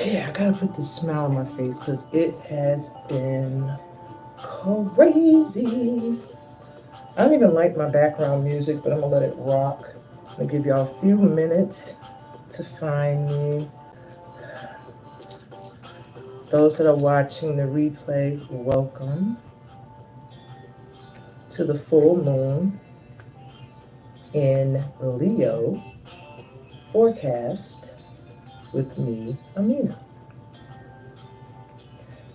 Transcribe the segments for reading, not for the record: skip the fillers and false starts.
Yeah, I gotta put this smile on my face because it has been crazy. I don't even like my background music, but I'm gonna let it rock. I'm gonna give y'all a few minutes to find me. Those that are watching the replay, welcome to the full moon in Leo forecast with me, Amina.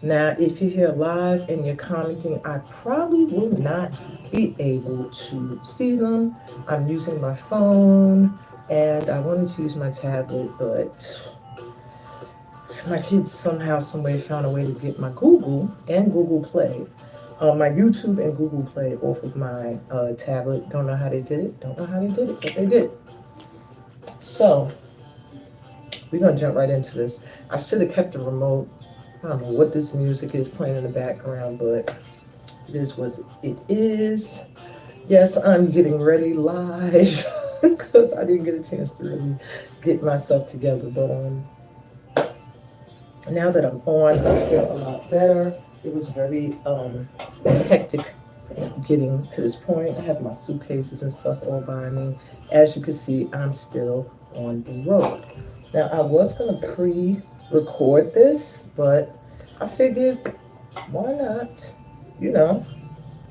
Now, if you're here live and you're commenting, I probably will not be able to see them. I'm using my phone and I wanted to use my tablet, but my kids somehow, someway found a way to get my Google and Google Play, my YouTube and Google Play off of my tablet. Don't know how they did it. Don't know how they did it, but they did. So we're gonna jump right into this. I should have kept the remote. I don't know what this music is playing in the background, but it is what it is. Yes, I'm getting ready live because I didn't get a chance to really get myself together. But now that I'm on, I feel a lot better. It was very hectic getting to this point. I have my suitcases and stuff all by me. As you can see, I'm still on the road. Now, I was going to pre-record this, but I figured, why not,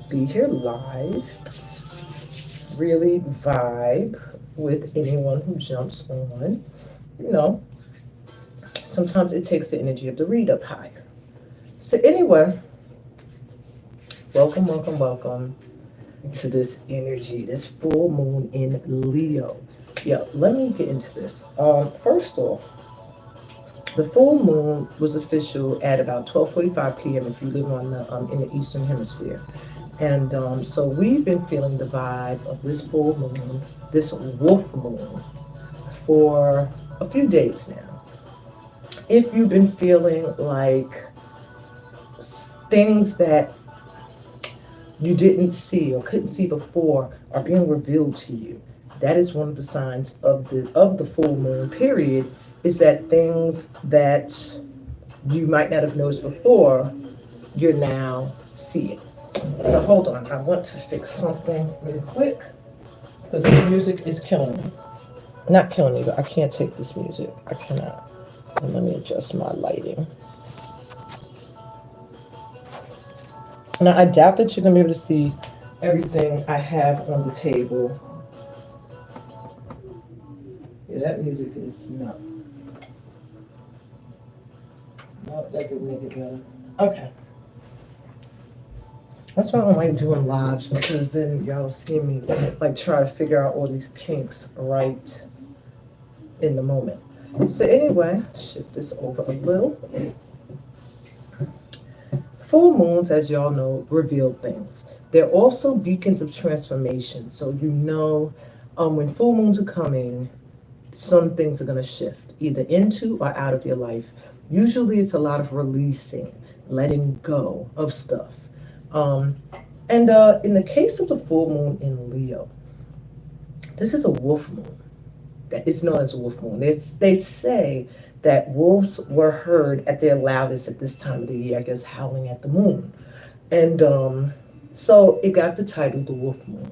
be here live, really vibe with anyone who jumps on. Sometimes it takes the energy of the read up higher. So anyway, welcome to this energy, this full moon in Leo. Yeah, let me get into this. First off, the full moon was official at about 12:45 p.m. if you live on in the Eastern Hemisphere. And so we've been feeling the vibe of this full moon, this wolf moon, for a few days now. If you've been feeling like things that you didn't see or couldn't see before are being revealed to you, that is one of the signs of the full moon period, is that things that you might not have noticed before, you're now seeing. So hold on, I want to fix something really quick because this music is killing me. Not killing me, but I can't take this music. I cannot. And let me adjust my lighting. Now, I doubt that you're going to be able to see everything I have on the table. Yeah, that music is no. No, that didn't make it better. Okay. That's why I don't like doing lives, because then y'all see me like try to figure out all these kinks right in the moment. So anyway, shift this over a little. Full moons, as y'all know, reveal things. They're also beacons of transformation. So when full moons are coming, some things are going to shift, either into or out of your life. Usually it's a lot of releasing, letting go of stuff. And in the case of the full moon in Leo, this is a wolf moon. That is known as a wolf moon. They say that wolves were heard at their loudest at this time of the year, I guess, howling at the moon. And so it got the title, the wolf moon.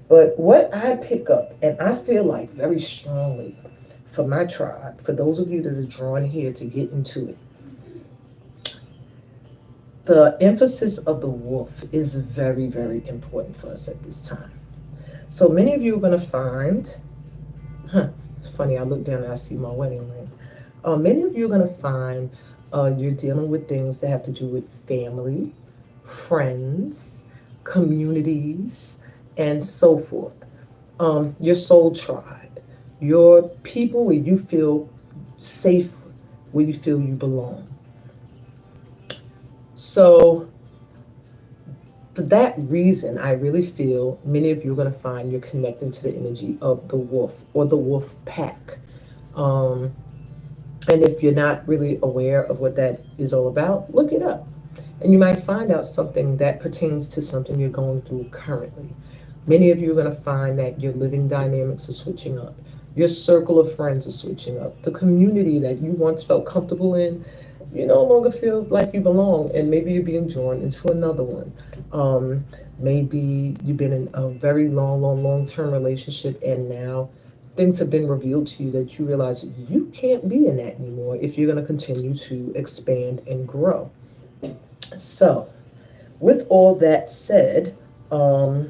But what I pick up, and I feel like very strongly for my tribe, for those of you that are drawn here to get into it, the emphasis of the wolf is very, very important for us at this time. So many of you are going to find, it's funny, I look down and I see my wedding ring. Many of you are going to find you're dealing with things that have to do with family, friends, communities, and so forth. Your soul tribe, your people where you feel safe, where you feel you belong. So for that reason, I really feel many of you are going to find you're connecting to the energy of the wolf or the wolf pack. And if you're not really aware of what that is all about, look it up. And you might find out something that pertains to something you're going through currently. Many of you are going to find that your living dynamics are switching up. Your circle of friends is switching up. The community that you once felt comfortable in, you no longer feel like you belong, and maybe you're being drawn into another one. Maybe you've been in a very long-term relationship, and now things have been revealed to you that you realize you can't be in that anymore if you're going to continue to expand and grow. So, with all that said, I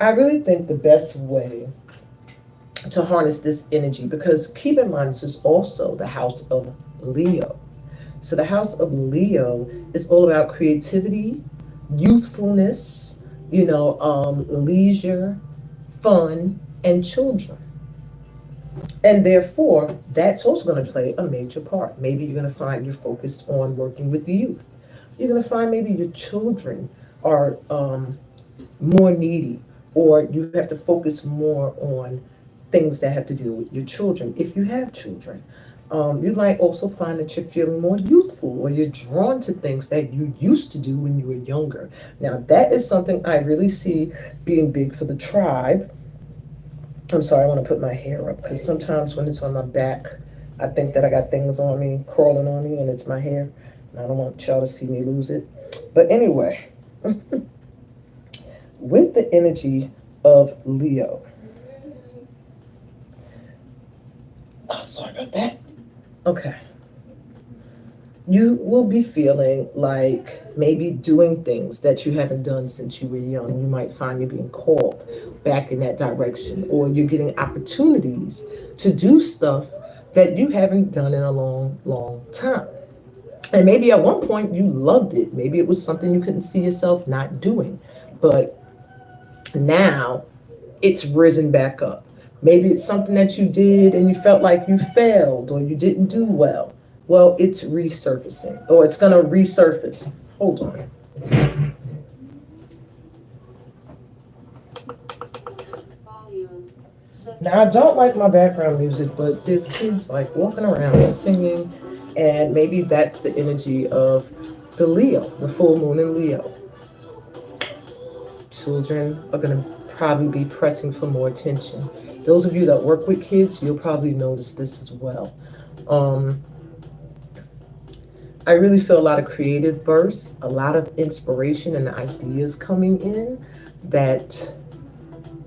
really think the best way to harness this energy, because keep in mind, this is also the house of Leo. So the house of Leo is all about creativity, youthfulness, leisure, fun, and children. And therefore, that's also going to play a major part. Maybe you're going to find you're focused on working with the youth. You're going to find maybe your children are more needy, or you have to focus more on things that have to do with your children if you have children. You might also find that you're feeling more youthful, or you're drawn to things that you used to do when you were younger. Now, that is something I really see being big for the tribe. I'm sorry, I want to put my hair up, because sometimes when it's on my back, I think that I got things on me, crawling on me, and it's my hair. And I don't want y'all to see me lose it. But anyway, with the energy of Leo, sorry about that. Okay. You will be feeling like maybe doing things that you haven't done since you were young. You might find you're being called back in that direction, or you're getting opportunities to do stuff that you haven't done in a long time. And maybe at one point you loved it. Maybe it was something you couldn't see yourself not doing. But now it's risen back up. Maybe it's something that you did and you felt like you failed or you didn't do well. Well, it's resurfacing, or it's going to resurface. Hold on. Now, I don't like my background music, but there's kids like walking around singing, and maybe that's the energy of the Leo, the full moon in Leo. Children are going to probably be pressing for more attention. Those of you that work with kids, you'll probably notice this as well. I really feel a lot of creative bursts, a lot of inspiration and ideas coming in that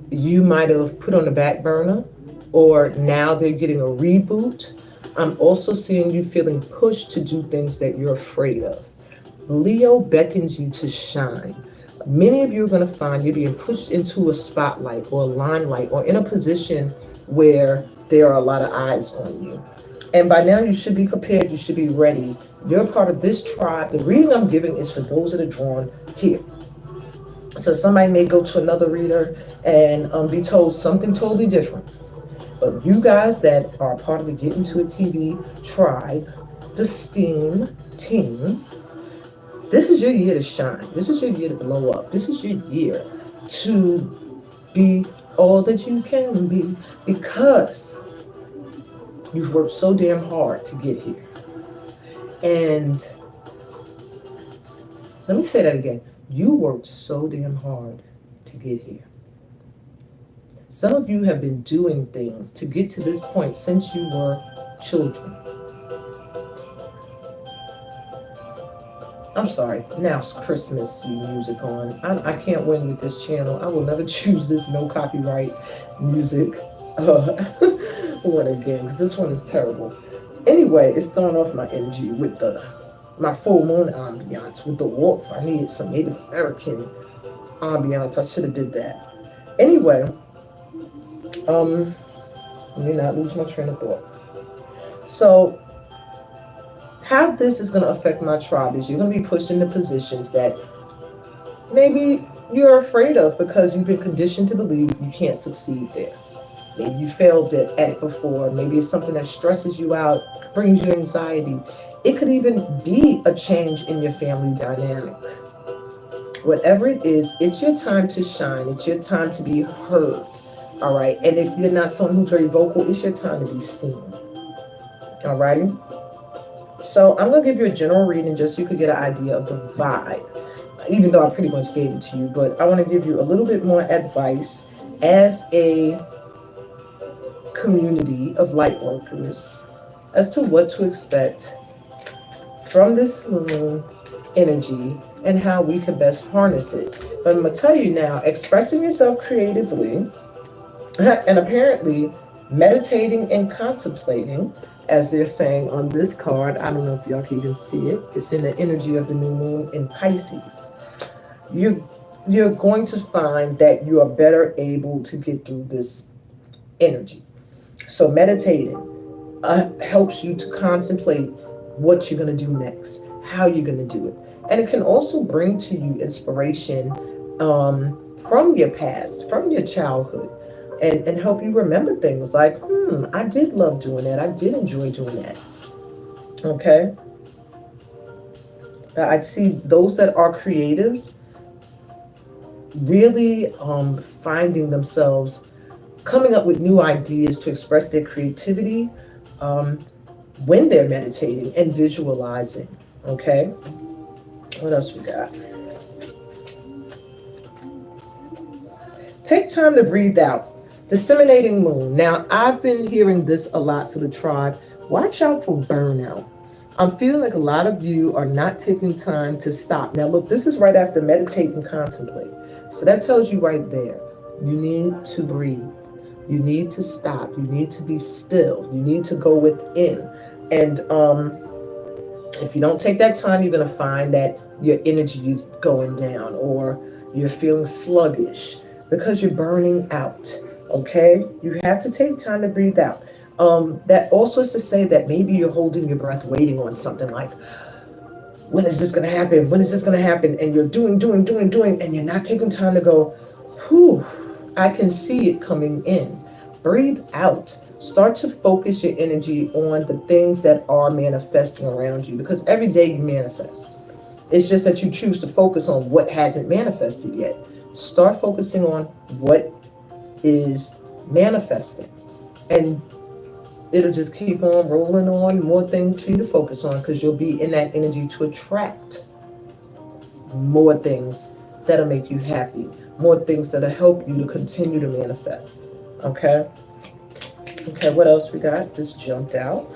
you might have put on the back burner, or now they're getting a reboot. I'm also seeing you feeling pushed to do things that you're afraid of. Leo beckons you to shine. Many of you are going to find you're being pushed into a spotlight or a limelight, or in a position where there are a lot of eyes on you. And by now you should be prepared, you should be ready. You're part of this tribe. The reading I'm giving is for those that are drawn here. So somebody may go to another reader and be told something totally different. But you guys that are part of the Get Into It TV tribe, the STEAM team, this is your year to shine. This is your year to blow up. This is your year to be all that you can be, because you've worked so damn hard to get here. And let me say that again. You worked so damn hard to get here. Some of you have been doing things to get to this point since you were children. I'm sorry, now it's Christmas music on. I can't win with this channel. I will never choose this no copyright music one again, because this one is terrible. Anyway, it's throwing off my energy with my full moon ambiance with the wolf. I needed some Native American ambiance. I should have did that. Anyway, let me not lose my train of thought. So, how this is going to affect my tribe is you're going to be pushed into positions that maybe you're afraid of, because you've been conditioned to believe you can't succeed there. Maybe you failed at it before. Maybe it's something that stresses you out, brings you anxiety. It could even be a change in your family dynamic. Whatever it is, it's your time to shine. It's your time to be heard. All right. And if you're not someone who's very vocal, it's your time to be seen. All right. So I'm going to give you a general reading just so you could get an idea of the vibe, even though I pretty much gave it to you. But I want to give you a little bit more advice as a community of light workers as to what to expect from this moon energy and how we can best harness it. But I'm going to tell you now, expressing yourself creatively and apparently meditating and contemplating, as they're saying on this card. I don't know if y'all can even see it. It's in the energy of the new moon in Pisces. You're going to find that you are better able to get through this energy. So meditating helps you to contemplate what you're going to do next, how you're going to do it. And it can also bring to you inspiration from your past, from your childhood, and help you remember things like, I did love doing that. I did enjoy doing that. Okay? I see those that are creatives really finding themselves coming up with new ideas to express their creativity when they're meditating and visualizing. Okay? What else we got? Take time to breathe out. Disseminating moon. Now, I've been hearing this a lot for the tribe. Watch out for burnout. I'm feeling like a lot of you are not taking time to stop. Now, look, this is right after meditate and contemplate. So that tells you right there, you need to breathe. You need to stop. You need to be still. You need to go within. And if you don't take that time, you're going to find that your energy is going down or you're feeling sluggish because you're burning out. Okay? You have to take time to breathe out. That also is to say that maybe you're holding your breath waiting on something like, when is this going to happen? When is this going to happen? And you're doing, and you're not taking time to go, whew, I can see it coming in. Breathe out. Start to focus your energy on the things that are manifesting around you, because every day you manifest. It's just that you choose to focus on what hasn't manifested yet. Start focusing on what is manifesting, and it'll just keep on rolling on, more things for you to focus on, because you'll be in that energy to attract more things that'll make you happy, more things that'll help you to continue to manifest. Okay, what else we got? This jumped out.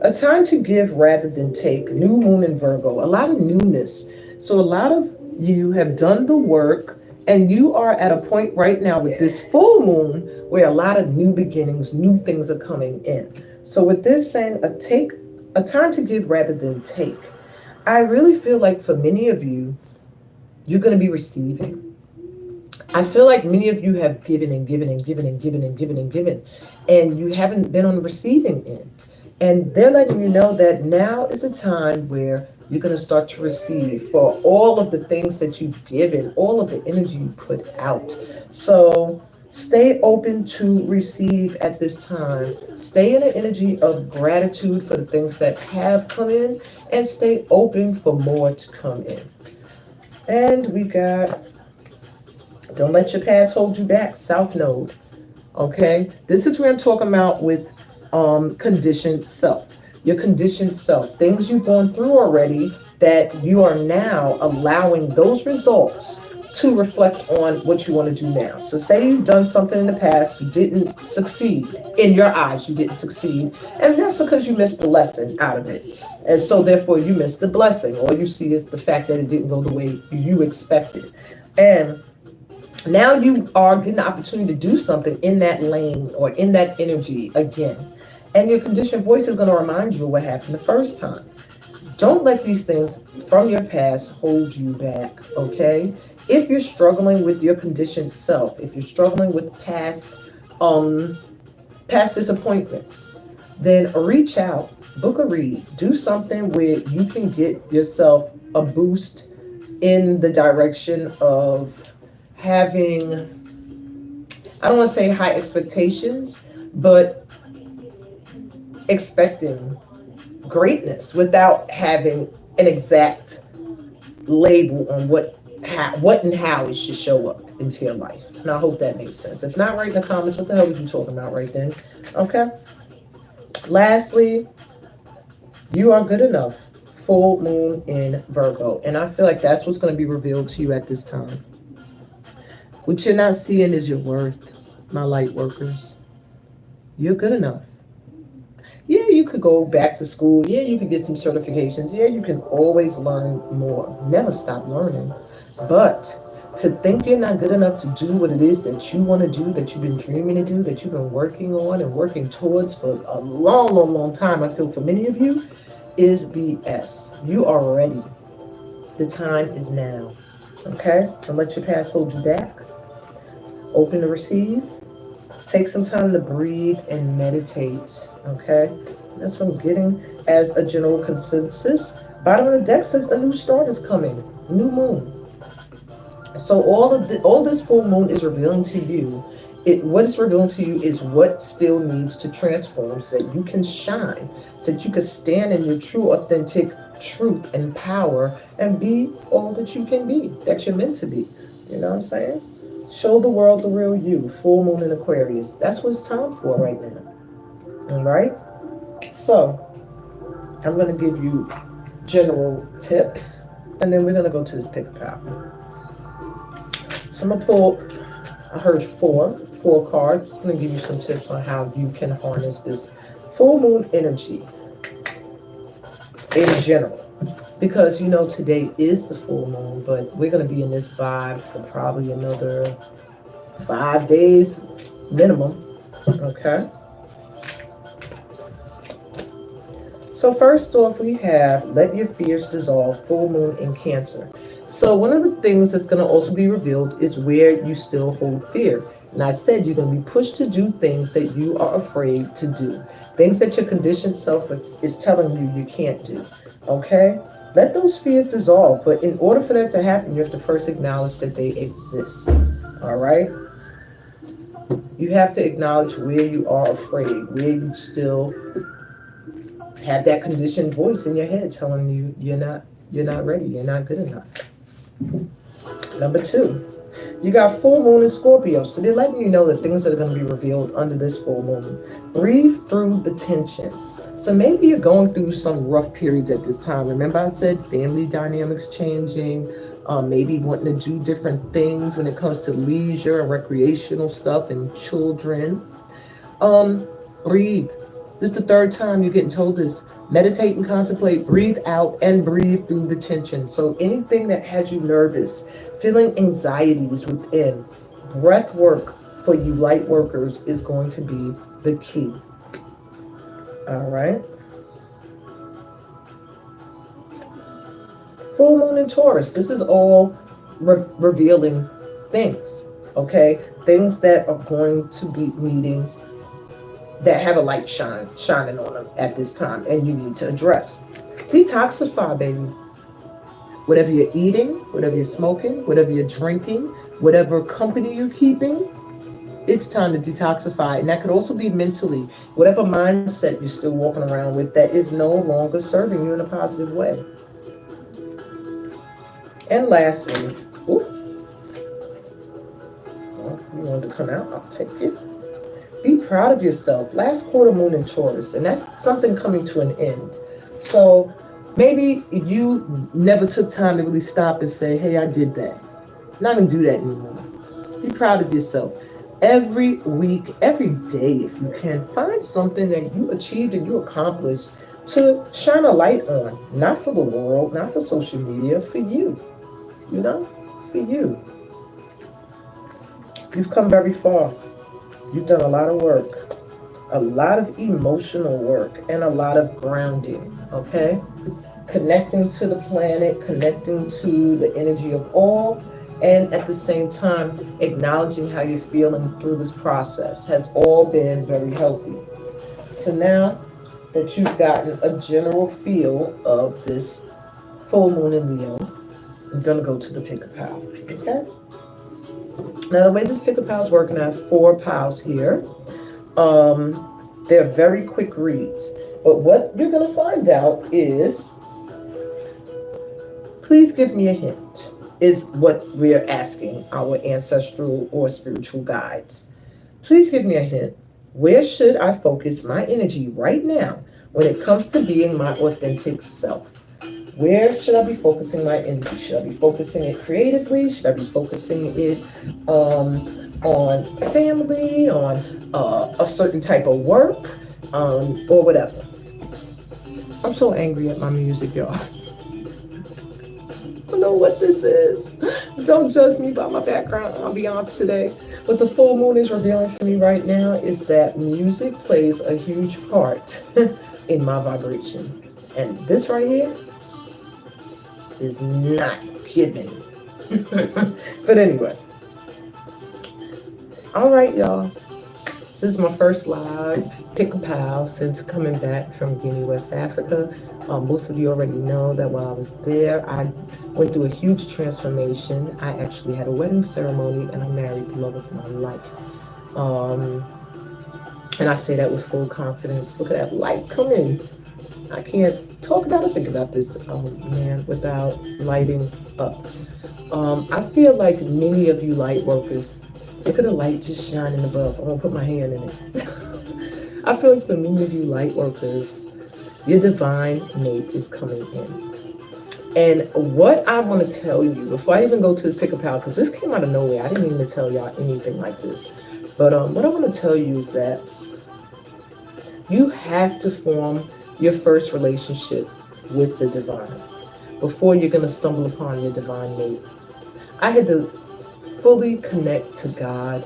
A time to give rather than take. New moon in Virgo. A lot of newness. So a lot of you have done the work, and you are at a point right now with this full moon where a lot of new beginnings, new things are coming in. So with this saying, a time to give rather than take. I really feel like for many of you, you're going to be receiving. I feel like many of you have given and given and given and given and given and given, and you haven't been on the receiving end. And they're letting you know that now is a time where you're going to start to receive for all of the things that you've given, all of the energy you put out. So stay open to receive at this time. Stay in an energy of gratitude for the things that have come in, and stay open for more to come in. And we got, don't let your past hold you back, South Node. Okay, this is where I'm talking about with conditioned self. Your conditioned self, things you've gone through already that you are now allowing those results to reflect on what you want to do now. So say you've done something in the past, you didn't succeed. In your eyes, you didn't succeed. And that's because you missed the lesson out of it. And so therefore you missed the blessing. All you see is the fact that it didn't go the way you expected. And now you are getting the opportunity to do something in that lane or in that energy again. And your conditioned voice is going to remind you of what happened the first time. Don't let these things from your past hold you back, okay? If you're struggling with your conditioned self, if you're struggling with past disappointments, then reach out, book a read, do something where you can get yourself a boost in the direction of having, I don't want to say high expectations, but expecting greatness without having an exact label on what and how it should show up into your life. And I hope that makes sense. If not, write in the comments, what the hell were you talking about right then? Okay. Lastly, you are good enough. Full moon in Virgo. And I feel like that's what's going to be revealed to you at this time. What you're not seeing is your worth, my light workers. You're good enough. Yeah, you could go back to school. Yeah, you could get some certifications. Yeah, you can always learn more. Never stop learning. But to think you're not good enough to do what it is that you want to do, that you've been dreaming to do, that you've been working on and working towards for a long, long, long time, I feel for many of you, is BS. You are ready. The time is now. Okay? Don't let your past hold you back. Open to receive. Take some time to breathe and meditate. Okay? That's what I'm getting as a general consensus. Bottom of the deck says a new start is coming. New moon. So all this full moon is revealing to you. What it's revealing to you is what still needs to transform so that you can shine, so that you can stand in your true, authentic truth and power and be all that you can be, that you're meant to be. You know what I'm saying? Show the world the real you. Full moon in Aquarius. That's what it's time for right now. All right? So, I'm going to give you general tips, and then we're going to go to this pick-a-power. So I'm going to pull, I heard four cards. I'm going to give you some tips on how you can harness this full moon energy in general. Because, today is the full moon, but we're going to be in this vibe for probably another 5 days minimum. Okay? So first off, we have let your fears dissolve, full moon in Cancer. So one of the things that's going to also be revealed is where you still hold fear. And I said you're going to be pushed to do things that you are afraid to do. Things that your conditioned self is telling you can't do. Okay? Let those fears dissolve. But in order for that to happen, you have to first acknowledge that they exist. All right? You have to acknowledge where you are afraid, where you still have that conditioned voice in your head telling you you're not ready, you're not good enough. Number 2, you got full moon in Scorpio. So they're letting you know that things are going to be revealed under this full moon. Breathe through the tension. So maybe you're going through some rough periods at this time. Remember I said family dynamics changing, maybe wanting to do different things when it comes to leisure and recreational stuff and children. Breathe. This is the 3rd time you're getting told this. Meditate and contemplate, breathe out and breathe through the tension. So anything that had you nervous, feeling anxieties within, breath work for you light workers is going to be the key. All right. Full moon in Taurus. This is all revealing things. Okay. Things that are going to be needing, that have a light shining on them at this time, and you need to address. Detoxify, baby. Whatever you're eating, whatever you're smoking, whatever you're drinking, whatever company you're keeping, it's time to detoxify. And that could also be mentally. Whatever mindset you're still walking around with that is no longer serving you in a positive way. And lastly, you wanted to come out, I'll take it. Be proud of yourself. Last quarter moon in Taurus, and that's something coming to an end. So maybe you never took time to really stop and say, hey, I did that. I'm not going to do that anymore. Be proud of yourself. Every week, every day, if you can, find something that you achieved and you accomplished to shine a light on. Not for the world, not for social media, for you. For you. You've come very far. You've done a lot of work, a lot of emotional work, and a lot of grounding, okay? Connecting to the planet, connecting to the energy of all, and at the same time, acknowledging how you're feeling through this process has all been very healthy. So now that you've gotten a general feel of this full moon in Leo, I'm going to go to the pick-a-power, okay? Now, the way this pick-a-power is working, I have 4 piles here. They're very quick reads. But what you're going to find out is, please give me a hint, is what we're asking our ancestral or spiritual guides. Please give me a hint. Where should I focus my energy right now when it comes to being my authentic self? Where should I be focusing my energy? Should I be focusing it creatively? Should I be focusing it on family, on a certain type of work, or whatever. I'm so angry at my music, y'all. I don't know what this is. Don't judge me by my background ambiance today. What the full moon is revealing for me right now is that music plays a huge part in my vibration. And this right here is not given. But anyway. All right, y'all. This is my first live pick-a-pal since coming back from Guinea, West Africa. Most of you already know that while I was there, I went through a huge transformation. I actually had a wedding ceremony and I married the love of my life. And I say that with full confidence. Look at that light come in. I can't talk about or think about this man without lighting up. I feel like many of you light workers, look at the light just shining above. I'm gonna put my hand in it. I feel like for many of you light workers, your divine mate is coming in. And what I want to tell you, before I even go to this pick-a-pal, because this came out of nowhere, I didn't mean to tell y'all anything like this. But what I want to tell you is that you have to form your first relationship with the divine before you're going to stumble upon your divine mate. I had to fully connect to God,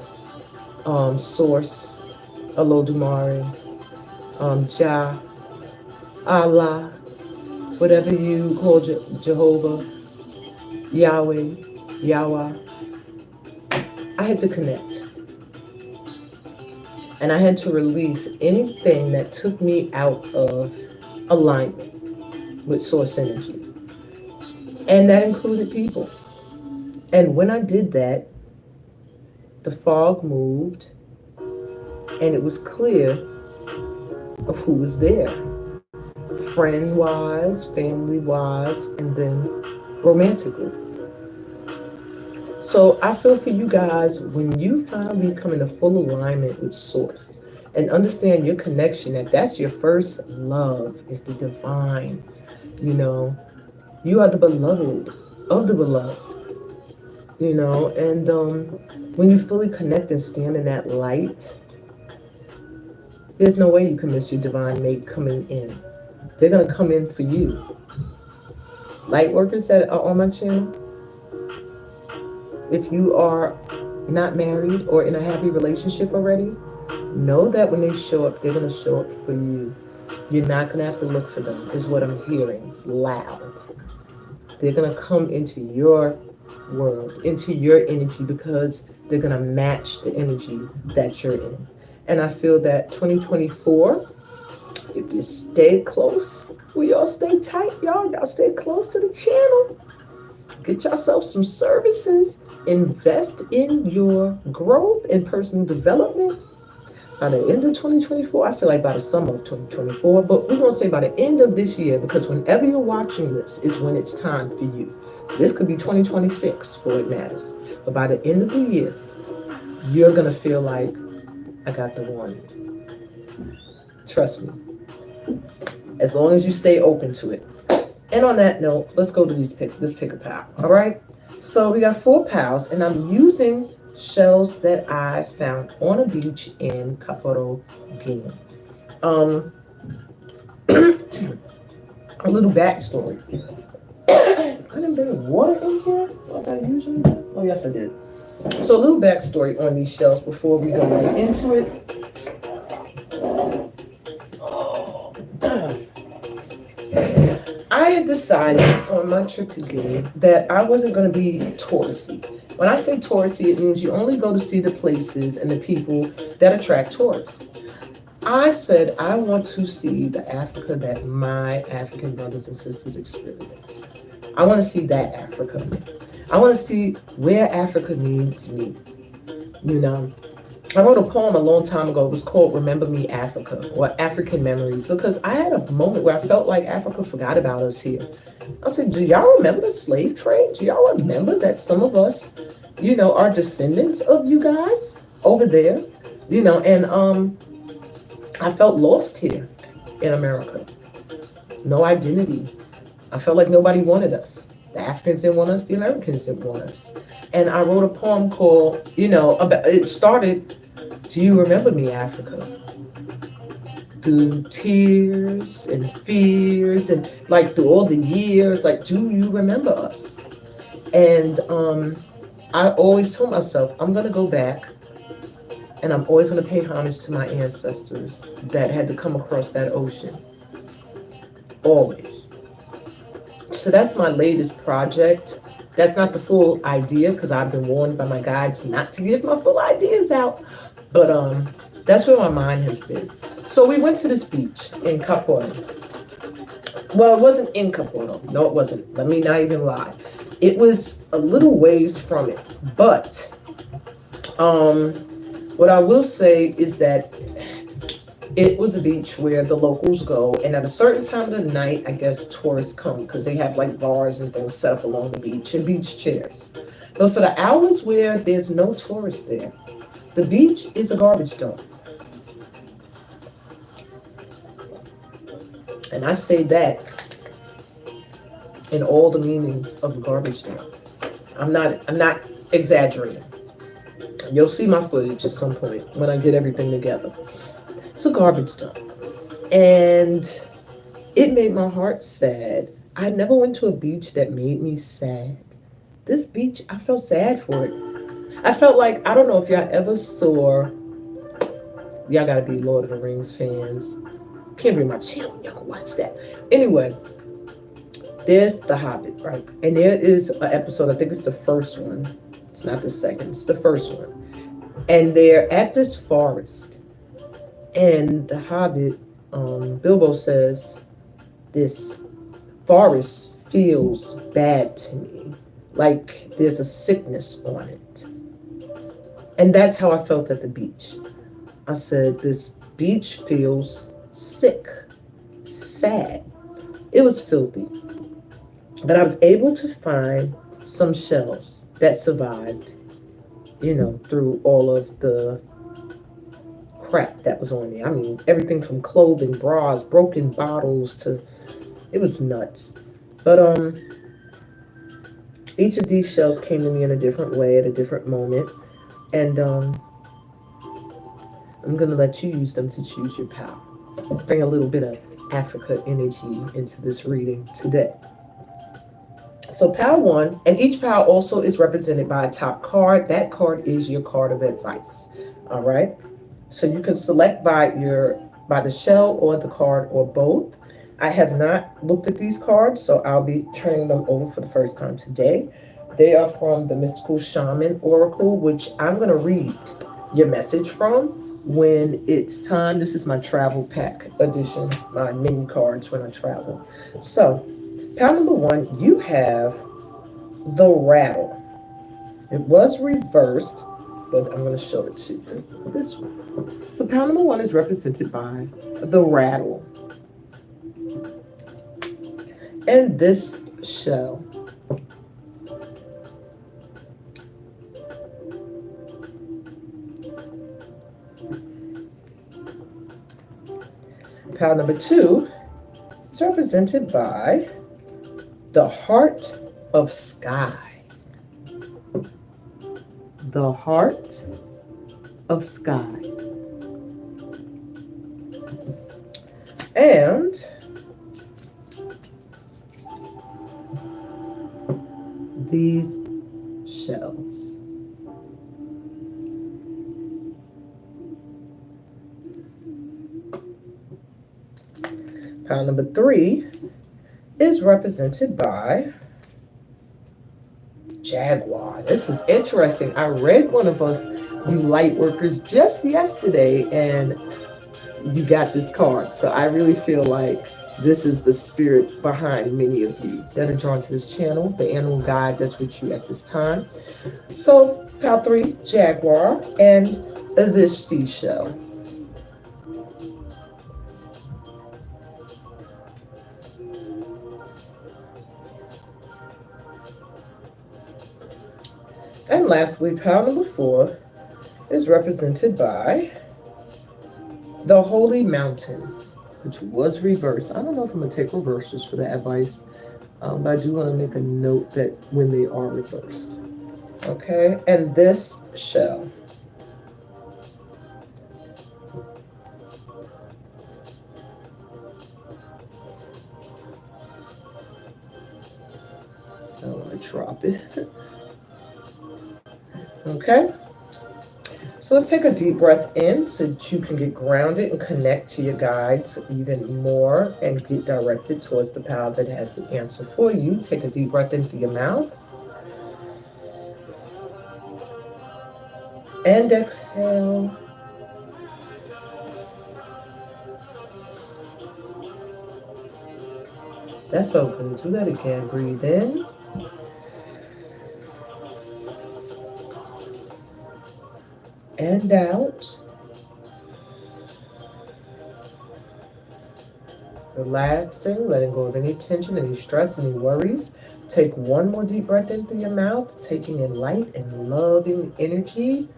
Source, Olodumare, Jah, Allah, whatever you call Jehovah, Yahweh, Yahweh. I had to connect. And I had to release anything that took me out of alignment with source energy. And that included people. And when I did that, the fog moved and it was clear of who was there. Friend-wise, family-wise, and then romantically. So I feel for you guys, when you finally come into full alignment with source and understand your connection, that's your first love, is the divine. You know, you are the beloved of the beloved. You know, and when you fully connect and stand in that light, there's no way you can miss your divine mate coming in. They're going to come in for you. Light workers that are on my channel, if you are not married or in a happy relationship already, know that when they show up, they're going to show up for you. You're not going to have to look for them, is what I'm hearing loud. They're going to come into your world, into your energy, because they're going to match the energy that you're in. And I feel that 2024, if you stay close, we all stay tight, y'all stay close to the channel. Get yourself some services. Invest in your growth and personal development. By the end of 2024, I feel like by the summer of 2024, but we're going to say by the end of this year, because whenever you're watching this is when it's time for you. So this could be 2026 for it matters. But by the end of the year, you're going to feel like, I got the one. Trust me. As long as you stay open to it. And on that note, let's go to this pick-a-pal. All right? So we got 4 pals, and I'm using shells that I found on a beach in Kaporo, Guinea. A little backstory. I didn't bring water in here like I usually do. Oh, yes, I did. So a little backstory on these shells before we go right into it. I had decided on my trip to Guinea that I wasn't going to be touristy. When I say touristy, it means you only go to see the places and the people that attract tourists. I said I want to see the Africa that my African brothers and sisters experience. I want to see that Africa. I want to see where Africa needs me. You know, I wrote a poem a long time ago. It was called Remember Me Africa, or African Memories, because I had a moment where I felt like Africa forgot about us here. I said, do y'all remember the slave trade? Do y'all remember that some of us, you know, are descendants of you guys over there? You know, and I felt lost here in America. No identity. I felt like nobody wanted us. The Africans didn't want us. The Americans didn't want us. And I wrote a poem called, about, it started, "Do you remember me, Africa?" Through tears and fears and like through all the years, like, do you remember us? And I always told myself, I'm going to go back and I'm always going to pay homage to my ancestors that had to come across that ocean. Always. So that's my latest project. That's not the full idea because I've been warned by my guides not to give my full ideas out. But that's where my mind has been. So we went to this beach in Capoeira. Well, it wasn't in Capoeira. No, it wasn't. Let me not even lie. It was a little ways from it. But what I will say is that it was a beach where the locals go, and at a certain time of the night, I guess tourists come because they have like bars and things set up along the beach and beach chairs. But for the hours where there's no tourists there, the beach is a garbage dump. And I say that in all the meanings of the garbage dump. I'm not exaggerating. You'll see my footage at some point when I get everything together. It's a garbage dump. And it made my heart sad. I never went to a beach that made me sad. This beach, I felt sad for it. I felt like, I don't know if y'all ever saw, y'all gotta be Lord of the Rings fans. Can't bring my channel, y'all watch that. Anyway, there's The Hobbit, right? And there is an episode, I think it's the first one. It's not the second, it's the first one. And they're at this forest. And the Hobbit, Bilbo says, this forest feels bad to me. Like there's a sickness on it. And that's how I felt at the beach. I said, this beach feels sick, sad. It was filthy. But I was able to find some shells that survived, through all of the crap that was on there. I mean, everything from clothing, bras, broken bottles to, it was nuts. But each of these shells came to me in a different way at a different moment. And I'm going to let you use them to choose your pal. Bring a little bit of Africa energy into this reading today. So pal 1, and each pal also is represented by a top card. That card is your card of advice. All right. So you can select by the shell or the card or both. I have not looked at these cards, so I'll be turning them over for the first time today. They are from the Mystical Shaman Oracle, which I'm going to read your message from when it's time. This is my travel pack edition, my mini cards when I travel. So, pal number 1, you have the rattle. It was reversed, but I'm going to show it to you this way. So, pal number 1 is represented by the rattle. And this shell. Pal number 2 is represented by the heart of sky. The heart of sky. And these shells. Pile number 3 is represented by Jaguar. This is interesting. I read one of us, you light workers, just yesterday, and you got this card. So I really feel like this is the spirit behind many of you that are drawn to this channel, the animal guide that's with you at this time. So pile 3, Jaguar, and this seashell. And lastly, pile number 4 is represented by the Holy Mountain, which was reversed. I don't know if I'm going to take reversals for the advice, but I do want to make a note that when they are reversed. Okay, and this shell. I don't want to drop it. Okay. So let's take a deep breath in so that you can get grounded and connect to your guides even more and get directed towards the power that has the answer for you. Take a deep breath in through your mouth. And exhale. That felt good. Do that again. Breathe in. And out. Relaxing, letting go of any tension, any stress, any worries. Take one more deep breath in through your mouth, taking in light and loving energy.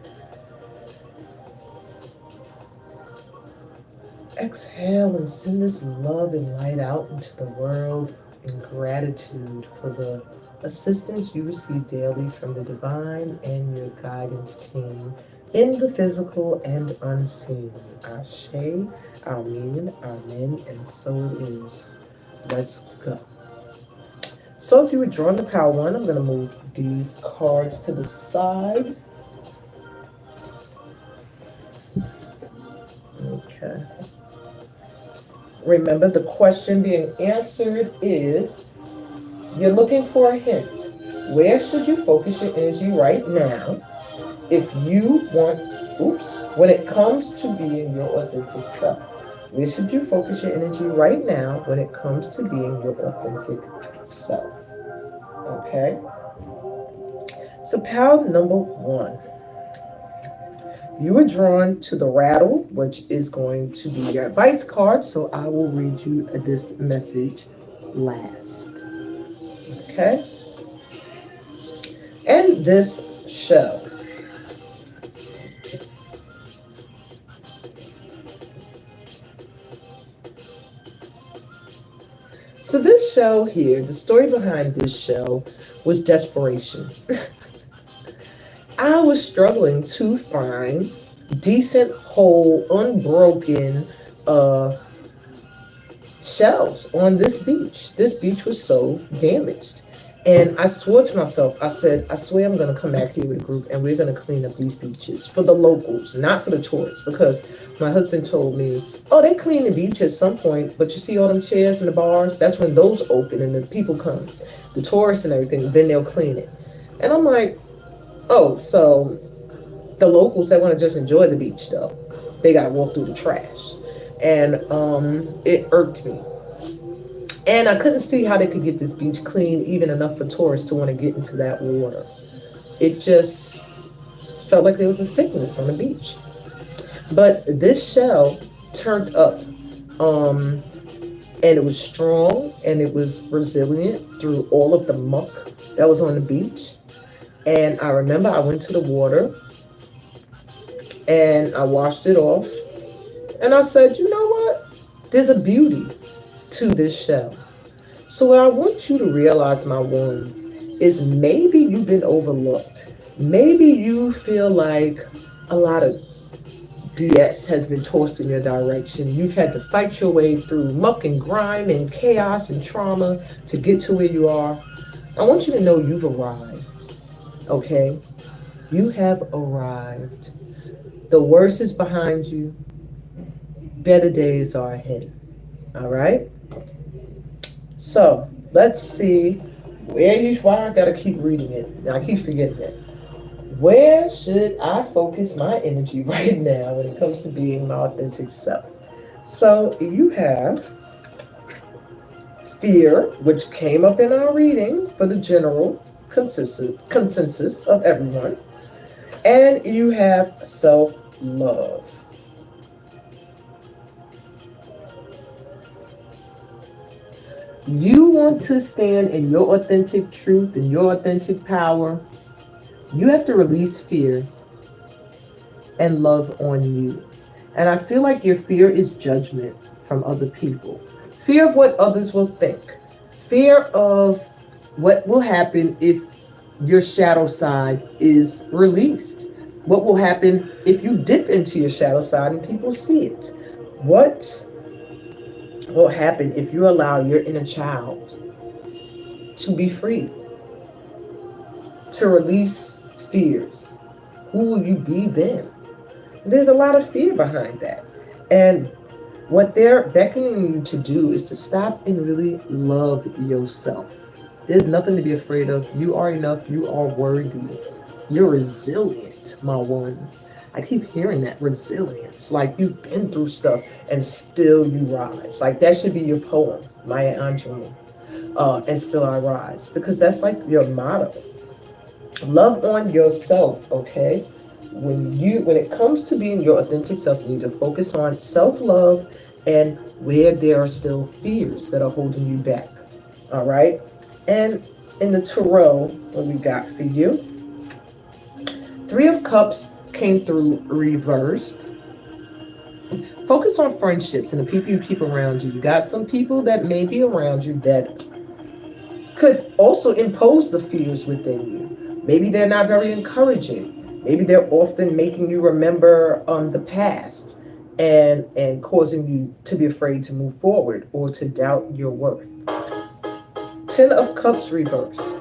Exhale and send this love and light out into the world in gratitude for the assistance you receive daily from the divine and your guidance team in the physical and unseen. Ashe, Amen, Amen, and so it is. Let's go. So if you were drawn to Power One, I'm going to move these cards to the side. Okay. Remember, the question being answered is, you're looking for a hint. Where should you focus your energy right now if you want, when it comes to being your authentic self? Where should you focus your energy right now when it comes to being your authentic self? Okay? So power number one. You are drawn to the rattle, which is going to be your advice card. So I will read you this message last. Okay? And this shell. So this shell here, the story behind this shell was desperation. I was struggling to find decent, whole, unbroken shells on this beach. This beach was so damaged. And I swore to myself, I said, I swear I'm going to come back here with a group and we're going to clean up these beaches for the locals, not for the tourists. Because my husband told me, oh, they clean the beach at some point, but you see all them chairs and the bars? That's when those open and the people come, the tourists and everything, then they'll clean it. And I'm like, oh, so the locals that want to just enjoy the beach, though, they got to walk through the trash. And it irked me. And I couldn't see how they could get this beach clean, even enough for tourists to want to get into that water. It just felt like there was a sickness on the beach. But this shell turned up, and it was strong, and it was resilient through all of the muck that was on the beach. And I remember I went to the water, and I washed it off, and I said, you know what? There's a beauty to this shell. So what I want you to realize, my ones, is maybe you've been overlooked. Maybe you feel like a lot of BS has been tossed in your direction. You've had to fight your way through muck and grime and chaos and trauma to get to where you are. I want you to know you've arrived, okay? You have arrived. The worst is behind you. Better days are ahead, all right? So let's see why I gotta keep reading it. I keep forgetting it. Where should I focus my energy right now when it comes to being my authentic self? So you have fear, which came up in our reading for the general consensus of everyone. And you have self-love. You want to stand in your authentic truth and your authentic power. You have to release fear and love on you. And I feel like your fear is judgment from other people. Fear of what others will think. Fear of what will happen if your shadow side is released? What will happen if you dip into your shadow side and people see it? What will happen if you allow your inner child to be free, to release fears? Who will you be then? There's a lot of fear behind that. And what they're beckoning you to do is to stop and really love yourself. There's nothing to be afraid of. You are enough. You are worthy. You're resilient, my ones. I keep hearing that resilience. Like you've been through stuff and still you rise. Like that should be your poem, Maya Angelou. And still I rise. Because that's like your motto. Love on yourself, okay? When it comes to being your authentic self, you need to focus on self-love and where there are still fears that are holding you back. All right? And in the tarot, what we got for you? 3 of Cups came through reversed. Focus on friendships and the people you keep around you. You got some people that may be around you that could also impose the fears within you. Maybe they're not very encouraging. Maybe they're often making you remember the past and causing you to be afraid to move forward or to doubt your worth. 10 of Cups reversed.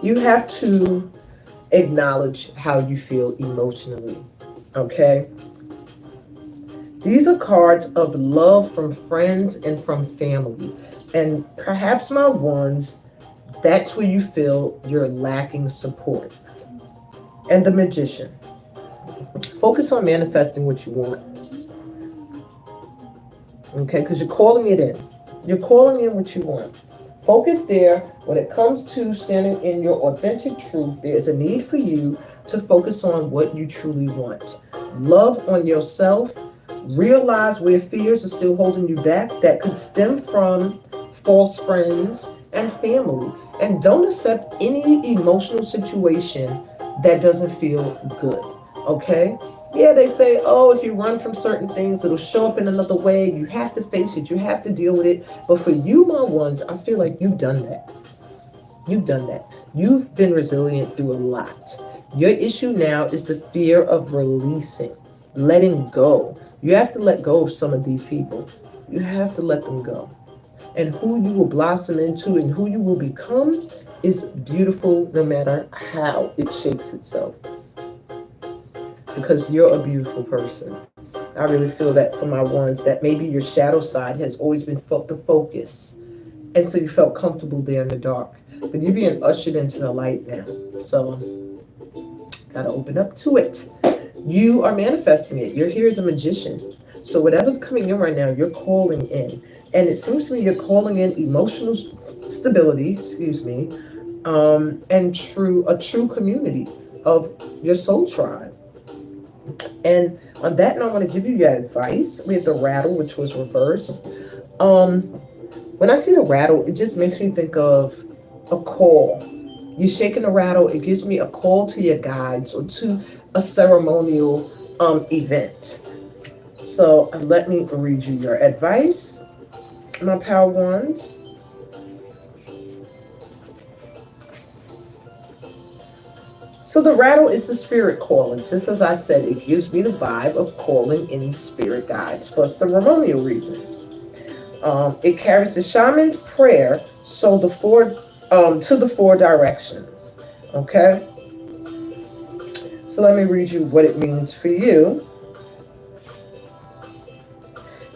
You have to acknowledge how you feel emotionally, okay? These are cards of love from friends and from family. And perhaps, my ones, that's where you feel you're lacking support. And the Magician. Focus on manifesting what you want. Okay, because you're calling it in. You're calling in what you want. Focus there. When it comes to standing in your authentic truth, there is a need for you to focus on what you truly want. Love on yourself. Realize where fears are still holding you back that could stem from false friends and family. And don't accept any emotional situation that doesn't feel good. Okay? Yeah, they say, oh, if you run from certain things, it'll show up in another way. You have to face it. You have to deal with it. But for you, my ones, I feel like you've done that. You've done that. You've been resilient through a lot. Your issue now is the fear of releasing, letting go. You have to let go of some of these people. You have to let them go. And who you will blossom into and who you will become is beautiful no matter how it shapes itself. Because you're a beautiful person. I really feel that for my ones, that maybe your shadow side has always been the focus. And so you felt comfortable there in the dark. But you're being ushered into the light now. So, gotta open up to it. You are manifesting it. You're here as a magician. So whatever's coming in right now, you're calling in. And it seems to me you're calling in emotional stability, and a true community of your soul tribe. And on that note, I want to give you your advice. We have the rattle, which was reversed. When I see the rattle, it just makes me think of a call. You're shaking the rattle, it gives me a call to your guides or to a ceremonial event. So let me read you your advice, my power ones. So the rattle is the spirit calling. Just as I said, it gives me the vibe of calling in spirit guides for ceremonial reasons. It carries the shaman's prayer, so to the 4 directions. Okay. So let me read you what it means for you.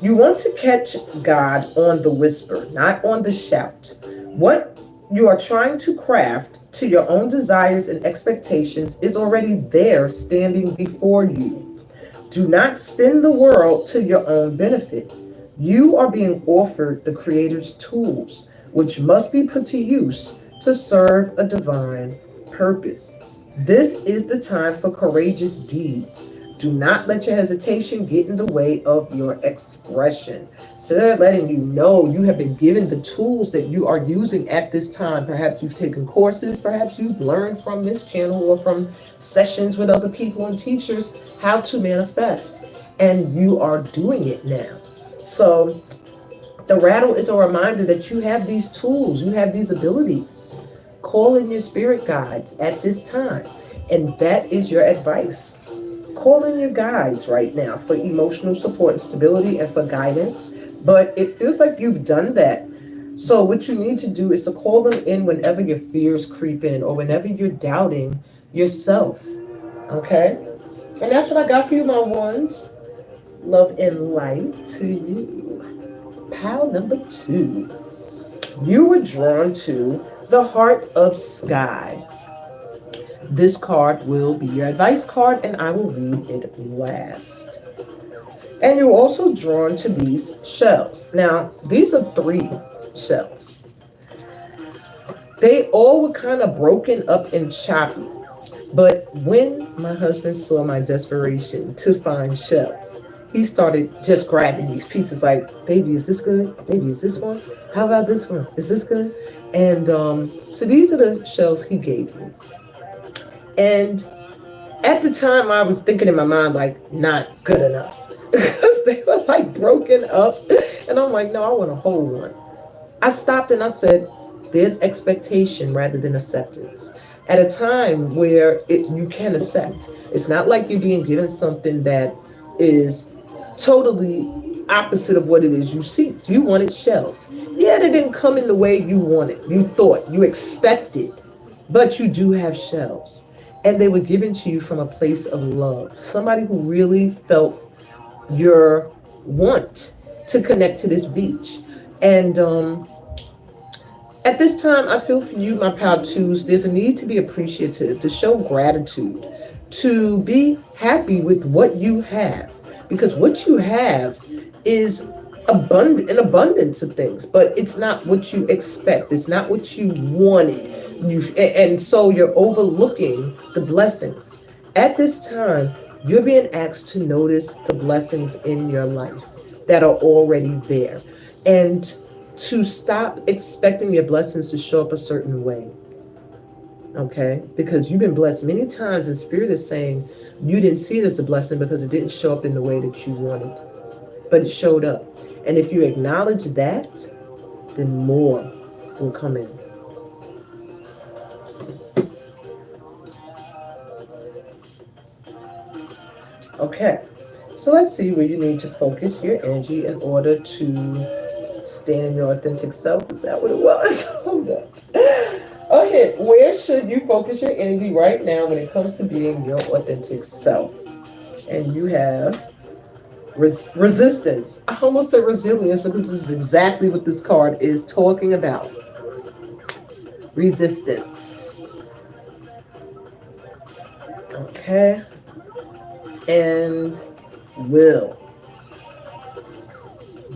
You want to catch God on the whisper, not on the shout. What you are trying to craft to your own desires and expectations is already there standing before you. Do not spin the world to your own benefit. You are being offered the Creator's tools, which must be put to use to serve a divine purpose. This is the time for courageous deeds. Do not let your hesitation get in the way of your expression. So they're letting you know you have been given the tools that you are using at this time. Perhaps you've taken courses, perhaps you've learned from this channel or from sessions with other people and teachers how to manifest. And you are doing it now. So The rattle is a reminder that you have these tools, you have these abilities. Call in your spirit guides at this time. And that is your advice. Call in your guides right now for emotional support and stability and for guidance. But it feels like you've done that. So what you need to do is to call them in whenever your fears creep in or whenever you're doubting yourself. Okay? And that's what I got for you, my ones. Love and light to you. Pile number 2. You were drawn to the Heart of Sky. This card will be your advice card, and I will read it last. And you're also drawn to these shells. Now, these are 3 shells. They all were kind of broken up and choppy. But when my husband saw my desperation to find shells, he started just grabbing these pieces like, baby, is this good? Baby, is this one? How about this one? Is this good? And so these are the shells he gave me. And at the time, I was thinking in my mind, like, not good enough. Because they were like broken up. And I'm like, no, I want a whole one. I stopped and I said, there's expectation rather than acceptance. At a time where you can accept. It's not like you're being given something that is totally opposite of what it is you seek. You wanted shells. Yeah, they didn't come in the way you wanted, you thought, you expected. But you do have shells. And they were given to you from a place of love. Somebody who really felt your want to connect to this beach. And at this time, I feel for you, my pal twos, there's a need to be appreciative, to show gratitude, to be happy with what you have. Because what you have is an abundance of things, but it's not what you expect. It's not what you wanted. And so you're overlooking the blessings. At this time, you're being asked to notice the blessings in your life that are already there. And to stop expecting your blessings to show up a certain way. Okay? Because you've been blessed many times, and Spirit is saying you didn't see it as a blessing because it didn't show up in the way that you wanted. But it showed up. And if you acknowledge that, then more will come in. Okay, so let's see where you need to focus your energy in order to stand in your authentic self. Is that what it was? Hold on. Okay, where should you focus your energy right now when it comes to being your authentic self? And you have resistance. I almost said resilience because this is exactly what this card is talking about. Resistance. Okay. And will.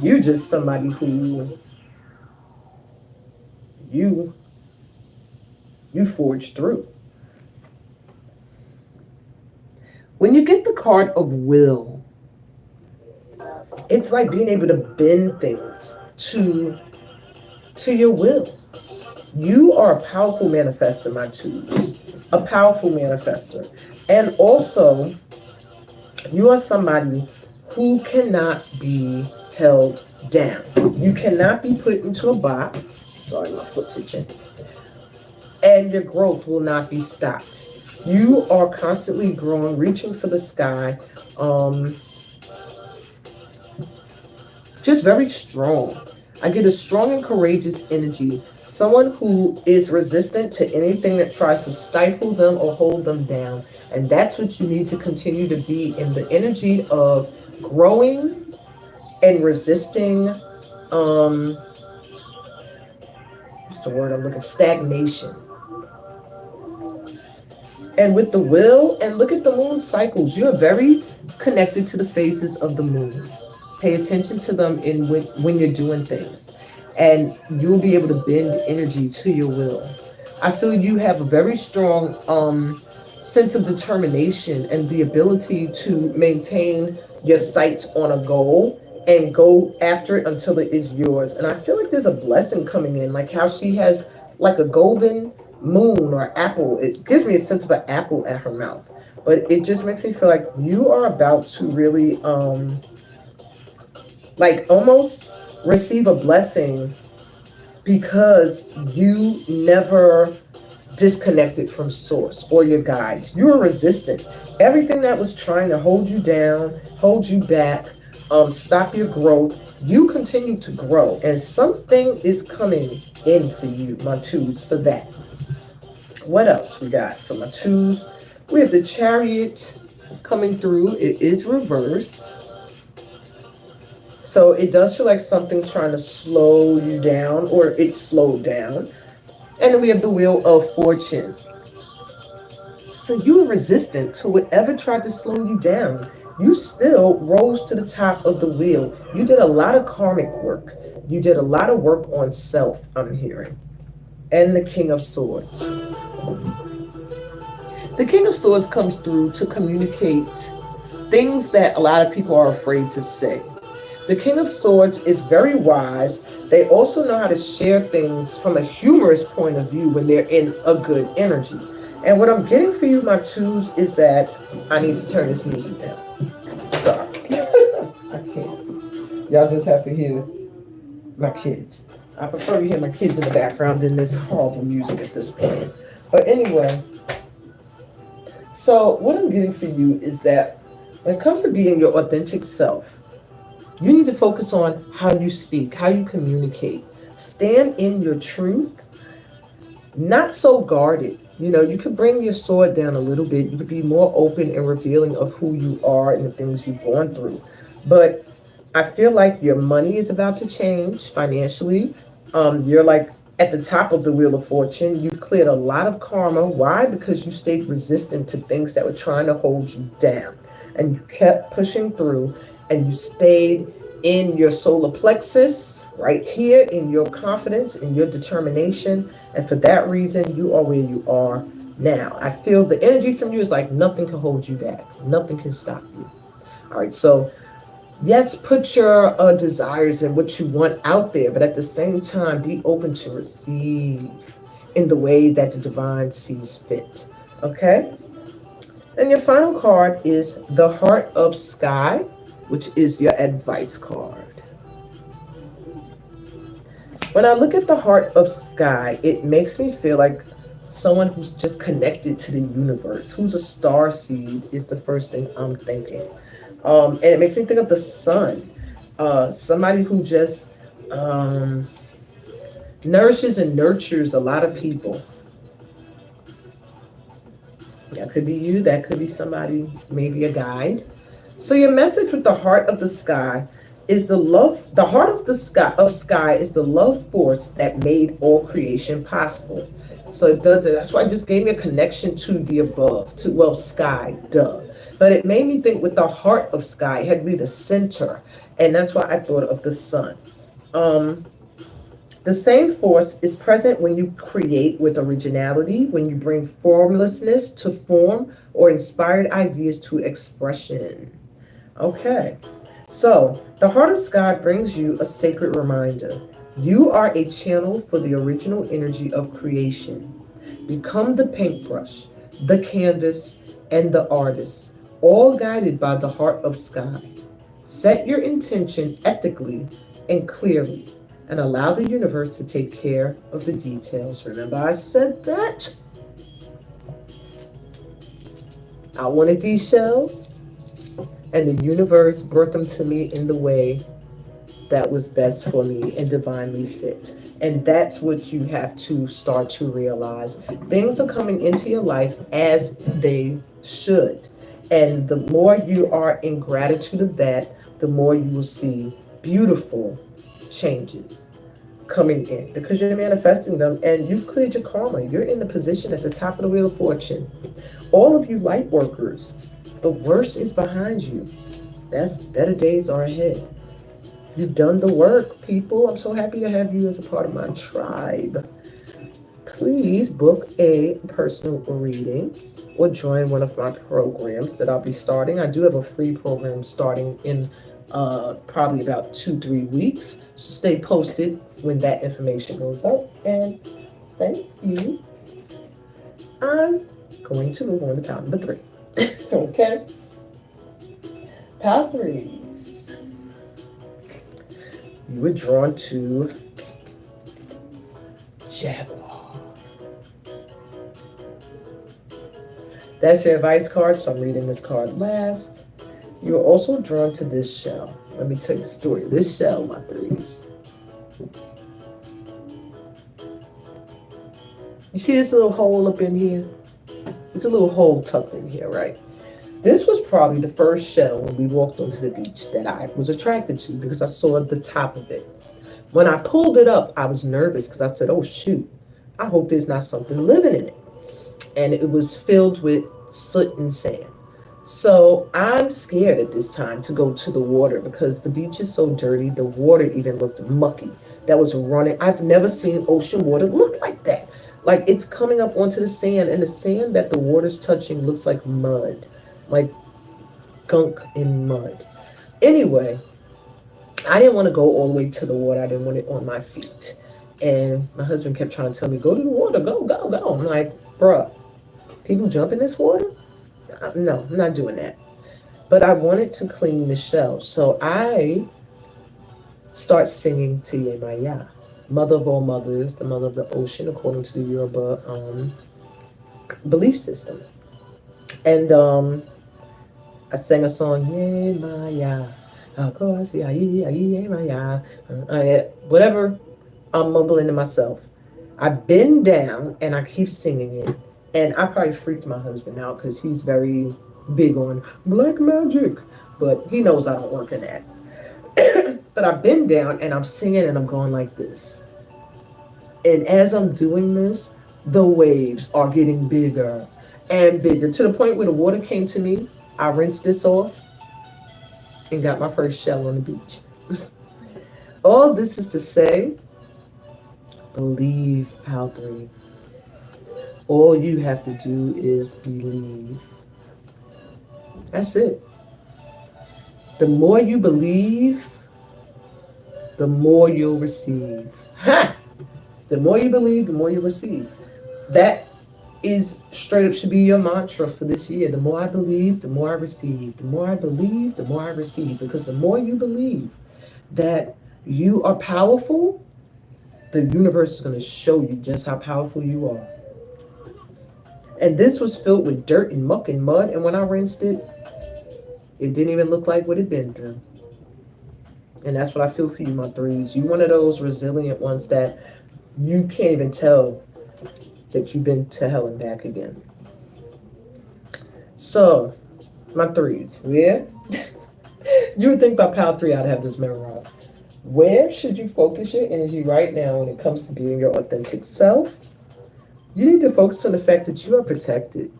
You're just somebody who you forge through. When you get the card of will, it's like being able to bend things to your will. You are a powerful manifester, my twos. A powerful manifester. And also, you are somebody who cannot be held down. You cannot be put into a box. Sorry, my foot's itching. And your growth will not be stopped. You are constantly growing, reaching for the sky. Just very strong. I get a strong and courageous energy. Someone who is resistant to anything that tries to stifle them or hold them down. And that's what you need to continue to be, in the energy of growing and resisting, what's the word I'm looking for? Stagnation. And with the will, and look at the moon cycles, you're very connected to the phases of the moon. Pay attention to them when you're doing things. And you'll be able to bend energy to your will. I feel you have a very strong sense of determination and the ability to maintain your sights on a goal and go after it until it is yours. And I feel like there's a blessing coming in, like how she has like a golden moon or apple. It gives me a sense of an apple at her mouth. But it just makes me feel like you are about to really like almost receive a blessing because you never disconnected from source or your guides. You were resistant. Everything that was trying to hold you down, hold you back, stop your growth, you continue to grow. And something is coming in for you, my twos, for that. What else we got for my twos? We have the Chariot coming through. It is reversed. So it does feel like something trying to slow you down, or it's slowed down. And then we have the Wheel of Fortune. So you were resistant to whatever tried to slow you down. You still rose to the top of the wheel. You did a lot of karmic work. You did a lot of work on self, I'm hearing. And the King of Swords. The King of Swords comes through to communicate things that a lot of people are afraid to say. The King of Swords is very wise. They also know how to share things from a humorous point of view when they're in a good energy. And what I'm getting for you, my twos, is that I need to turn this music down. Sorry. I can't. Y'all just have to hear my kids. I prefer to hear my kids in the background than this horrible music at this point. But anyway, so what I'm getting for you is that when it comes to being your authentic self, you need to focus on how you speak, how you communicate. Stand in your truth, not so guarded. You know, you could bring your sword down a little bit. You could be more open and revealing of who you are and the things you've gone through. But I feel like your money is about to change financially. You're like at the top of the Wheel of Fortune. You've cleared a lot of karma. Why? Because you stayed resistant to things that were trying to hold you down. And you kept pushing through, and you stayed in your solar plexus, right here, in your confidence, in your determination. And for that reason, you are where you are now. I feel the energy from you is like nothing can hold you back. Nothing can stop you. All right, so yes, put your desires and what you want out there, but at the same time, be open to receive in the way that the divine sees fit. Okay? And your final card is the Heart of Sky, which is your advice card. When I look at the Heart of Sky, it makes me feel like someone who's just connected to the universe, who's a star seed is the first thing I'm thinking. And it makes me think of the sun, somebody who just nourishes and nurtures a lot of people. That could be you, that could be somebody, maybe a guide. So your message with the Heart of the Sky is the love. The heart of the sky is the love force that made all creation possible. So it does. That's why I just gave me a connection to the above, to, well, sky, duh. But it made me think with the heart of sky, it had to be the center. And that's why I thought of the sun. The same force is present when you create with originality, when you bring formlessness to form, or inspired ideas to expression. Okay, so the Heart of Sky brings you a sacred reminder. You are a channel for the original energy of creation. Become the paintbrush, the canvas, and the artist, all guided by the Heart of Sky. Set your intention ethically and clearly, and allow the universe to take care of the details. Remember I said that? I wanted these shells, and the universe brought them to me in the way that was best for me and divinely fit. And that's what you have to start to realize. Things are coming into your life as they should. And the more you are in gratitude of that, the more you will see beautiful changes coming in, because you're manifesting them and you've cleared your karma. You're in the position at the top of the Wheel of Fortune. All of you light workers, the worst is behind you. Better days are ahead. You've done the work, people. I'm so happy to have you as a part of my tribe. Please book a personal reading or join one of my programs that I'll be starting. I do have a free program starting in probably about 2-3 weeks. So stay posted when that information goes up. And thank you. I'm going to move on to pile number 3. Okay. Pile 3s. You were drawn to Jaguar. That's your advice card, so I'm reading this card last. You're also drawn to this shell. Let me tell you the story. This shell, my threes. You see this little hole up in here? It's a little hole tucked in here, right? This was probably the first shell when we walked onto the beach that I was attracted to because I saw the top of it. When I pulled it up, I was nervous because I said, oh shoot, I hope there's not something living in it. And it was filled with soot and sand. So I'm scared at this time to go to the water because the beach is so dirty. The water even looked mucky. That was running. I've never seen ocean water look like that. Like it's coming up onto the sand, and the sand that the water's touching looks like mud, like gunk in mud. Anyway, I didn't want to go all the way to the water. I didn't want it on my feet. And my husband kept trying to tell me, go to the water, go, go, go. I'm like, bruh, people jump in this water? No, I'm not doing that. But I wanted to clean the shell. So I start singing to Yemaya, mother of all mothers, the mother of the ocean, according to the Yoruba belief system. And I sang a song, Yemaya, whatever I'm mumbling to myself. I bend down and I keep singing it. And I probably freaked my husband out because he's very big on black magic. But he knows I don't work in that. But I bend down and I'm singing and I'm going like this. And as I'm doing this, the waves are getting bigger and bigger to the point where the water came to me. I rinsed this off and got my first shell on the beach. All this is to say, believe, pal 3. All you have to do is believe. That's it. The more you believe, the more you'll receive. Ha! The more you believe, the more you receive. That is straight up should be your mantra for this year. The more I believe, the more I receive. The more I believe, the more I receive. Because the more you believe that you are powerful, the universe is going to show you just how powerful you are. And this was filled with dirt and muck and mud. And when I rinsed it, it didn't even look like what it'd been through. And that's what I feel for you, my threes. You one of those resilient ones that you can't even tell that you've been to hell and back again. So, my threes, where? You would think by Pal 3 I'd have this memorized. Where should you focus your energy right now when it comes to being your authentic self? You need to focus on the fact that you are protected.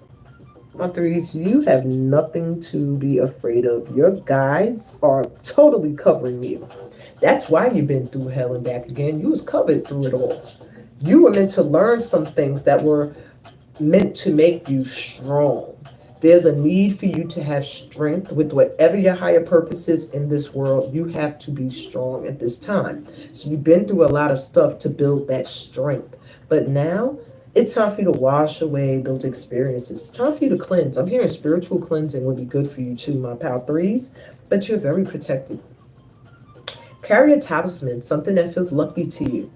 My threes, you have nothing to be afraid of. Your guides are totally covering you. That's why you've been through hell and back again. You was covered through it all. You were meant to learn some things that were meant to make you strong. There's a need for you to have strength with whatever your higher purpose is in this world. You have to be strong at this time. So you've been through a lot of stuff to build that strength. But now, it's time for you to wash away those experiences. It's time for you to cleanse. I'm hearing spiritual cleansing would be good for you too, my pal 3s, but you're very protected. Carry a talisman, something that feels lucky to you.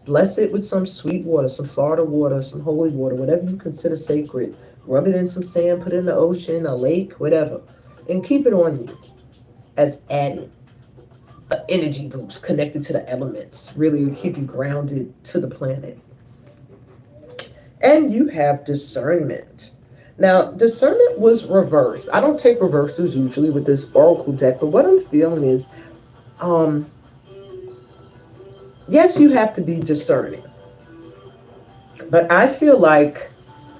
Bless it with some sweet water, some Florida water, some holy water, whatever you consider sacred. Rub it in some sand, put it in the ocean, a lake, whatever. And keep it on you as added. An energy boost connected to the elements. Really keep you grounded to the planet. And you have discernment. Now, discernment was reversed. I don't take reversals usually with this oracle deck, but what I'm feeling is, yes, you have to be discerning. But I feel like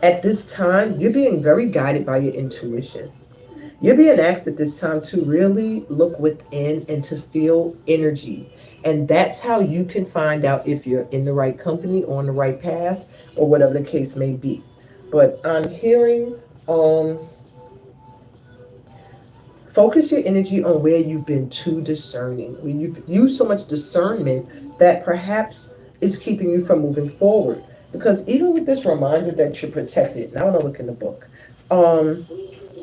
at this time, you're being very guided by your intuition. You're being asked at this time to really look within and to feel energy. And that's how you can find out if you're in the right company, on the right path, or whatever the case may be. But I'm hearing, focus your energy on where you've been too discerning. When you've used so much discernment that perhaps it's keeping you from moving forward. Because even with this reminder that you're protected, now I want to look in the book,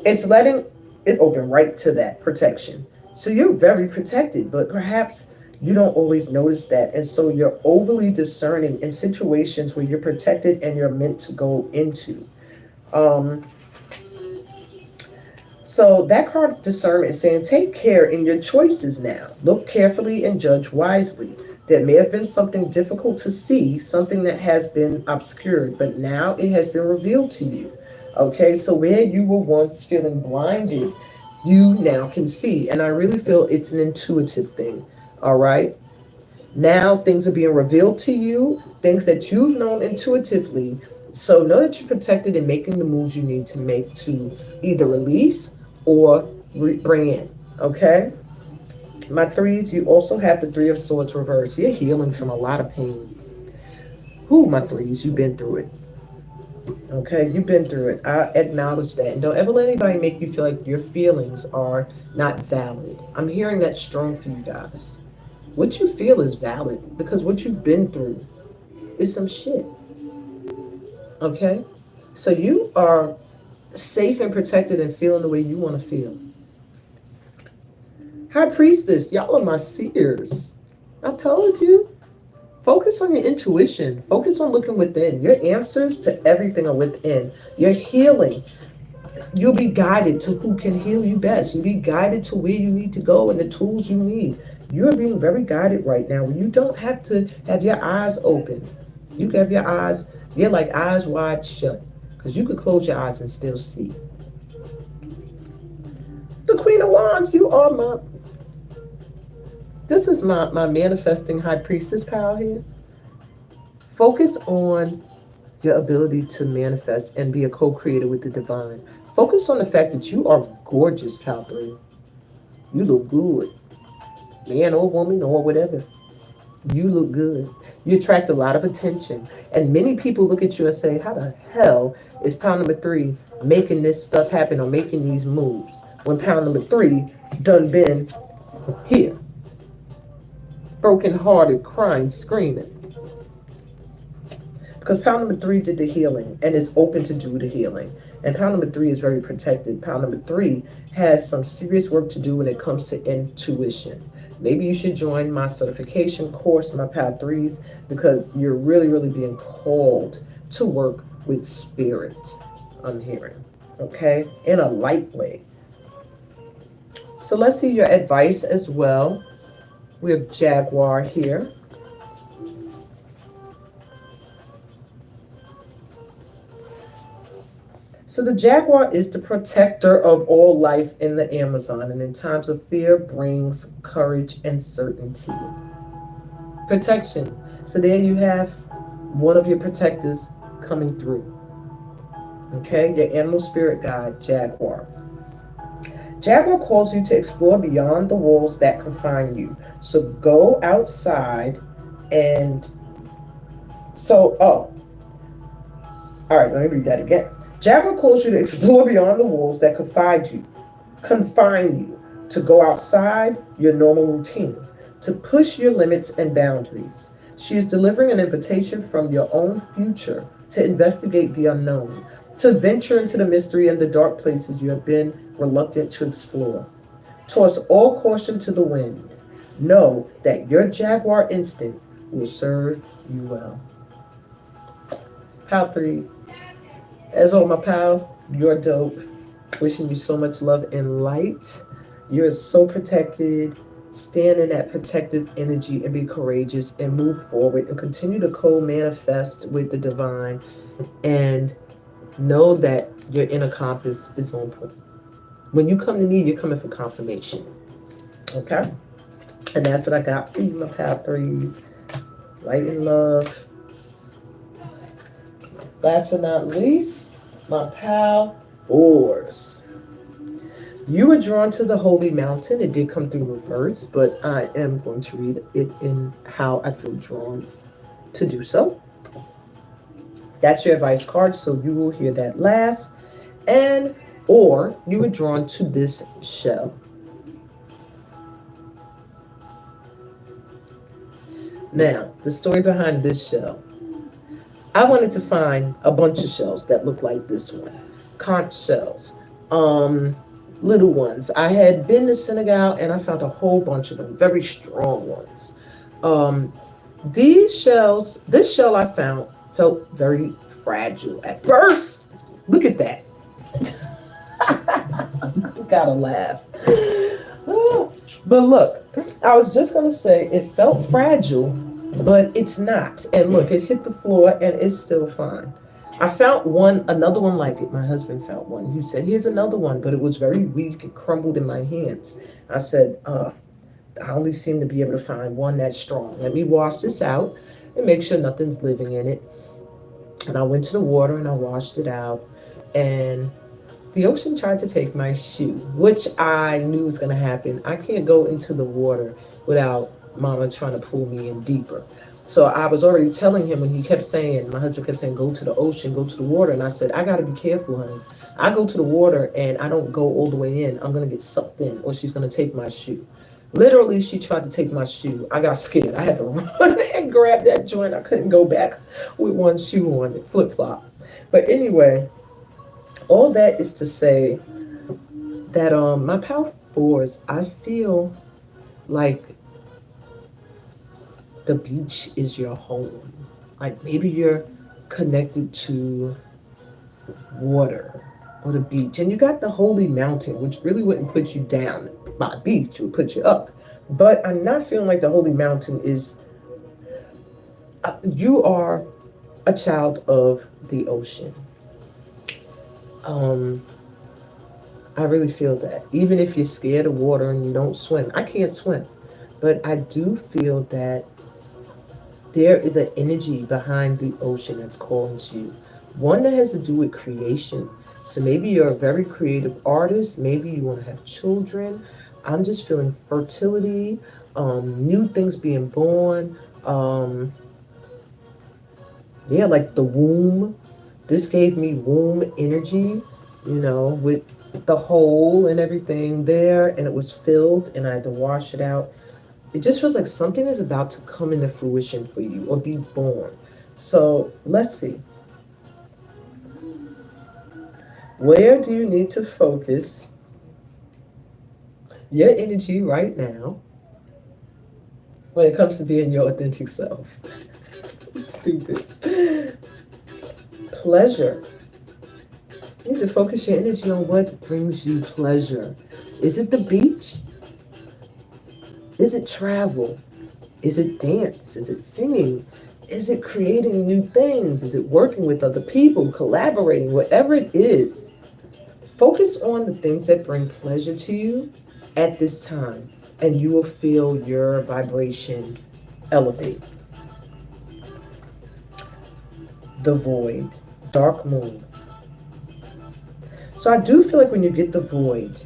it's letting it open right to that protection. So you're very protected, but perhaps You don't always notice that. And so you're overly discerning in situations where you're protected and you're meant to go into. So that card discernment is saying, take care in your choices now. Look carefully and judge wisely. There may have been something difficult to see, something that has been obscured, but now it has been revealed to you. Okay, so where you were once feeling blinded, you now can see. And I really feel it's an intuitive thing. All right. Now things are being revealed to you, things that you've known intuitively. So know that you're protected in making the moves you need to make to either release or bring in. Okay? My threes, you also have the Three of Swords reversed. You're healing from a lot of pain. Who, my threes, you've been through it. Okay, you've been through it. I acknowledge that. And don't ever let anybody make you feel like your feelings are not valid. I'm hearing that strong for you guys. What you feel is valid because what you've been through is some shit. Okay? So you are safe and protected and feeling the way you want to feel. High Priestess, y'all are my seers. I told you. Focus on your intuition. Focus on looking within. Your answers to everything are within. Your healing. You'll be guided to who can heal you best. You'll be guided to where you need to go and the tools you need. You're being very guided right now. You don't have to have your eyes open. You can have your eyes, you're like eyes wide shut. Because you could close your eyes and still see. The Queen of Wands, you are my... This is my manifesting High Priestess pal here. Focus on your ability to manifest and be a co-creator with the divine. Focus on the fact that you are gorgeous, pal 3. You look good. Man or woman or whatever. You look good. You attract a lot of attention. And many people look at you and say, how the hell is pal number 3 making this stuff happen or making these moves? When pal number 3 done been here. Broken hearted, crying, screaming. Because pound number 3 did the healing and is open to do the healing. And pound number 3 is very protected. Pound number 3 has some serious work to do when it comes to intuition. Maybe you should join my certification course, my pound 3s, because you're really, really being called to work with spirit, I'm hearing. Okay? In a light way. So let's see your advice as well. We have Jaguar here. So the Jaguar is the protector of all life in the Amazon, and in times of fear brings courage and certainty. Protection. So there you have one of your protectors coming through. Okay, your animal spirit guide, Jaguar. Jaguar calls you to explore beyond the walls that confine you. So go outside and all right, let me read that again. Jaguar calls you to explore beyond the walls that confine you, to go outside your normal routine, to push your limits and boundaries. She is delivering an invitation from your own future to investigate the unknown, to venture into the mystery and the dark places you have been reluctant to explore. Toss all caution to the wind. Know that your Jaguar instinct will serve you well. Pal 3. As all my pals, you're dope. Wishing you so much love and light. You're so protected. Stand in that protective energy and be courageous and move forward and continue to co-manifest with the divine and know that your inner compass is on point. When you come to me, you're coming for confirmation. Okay? And that's what I got for you, my pal 3s. Light and love. Last but not least, my pal 4s. You were drawn to the holy mountain. It did come through reverse, but I am going to read it in how I feel drawn to do so. That's your advice card, so you will hear that last. Or you were drawn to this shell. Now, the story behind this shell. I wanted to find a bunch of shells that look like this one. Conch shells. little ones. I had been to Senegal and I found a whole bunch of them, very strong ones. Um, this shell I found felt very fragile at first. Look at that. Gotta laugh. But look, I was just gonna say it felt fragile, but it's not. And look, it hit the floor and it's still fine. I found another one like it. My husband found one. He said, "Here's another one," but it was very weak. It crumbled in my hands. I said, I only seem to be able to find one that's strong. Let me wash this out and make sure nothing's living in it. And I went to the water and I washed it out. And the ocean tried to take my shoe, which I knew was going to happen. I can't go into the water without Mama trying to pull me in deeper. So I was already telling him when he kept saying, my husband kept saying, go to the ocean, go to the water. And I said, I got to be careful, honey. I go to the water and I don't go all the way in. I'm going to get sucked in or she's going to take my shoe. Literally, she tried to take my shoe. I got scared. I had to run and grab that joint. I couldn't go back with one shoe on it, flip-flop. But anyway, all that is to say that my power fours, I feel like the beach is your home. Like maybe you're connected to water or the beach, and you got the holy mountain, which really wouldn't put you down by the beach, it would put you up. But I'm not feeling like the holy mountain is, you are a child of the ocean. I really feel that. Even if you're scared of water and you don't swim, I can't swim, but I do feel that there is an energy behind the ocean that's calling to you. One that has to do with creation. So maybe you're a very creative artist. Maybe you want to have children. I'm just feeling fertility, new things being born. Yeah, like the womb. This gave me womb energy, with the hole and everything there, and it was filled and I had to wash it out. It just feels like something is about to come into fruition for you or be born. So let's see. Where do you need to focus your energy right now when it comes to being your authentic self? Stupid. Pleasure. You need to focus your energy on what brings you pleasure. Is it the beach? Is it travel? Is it dance? Is it singing? Is it creating new things? Is it working with other people, collaborating, whatever it is? Focus on the things that bring pleasure to you at this time, and you will feel your vibration elevate. The void, dark moon. So I do feel like when you get the void,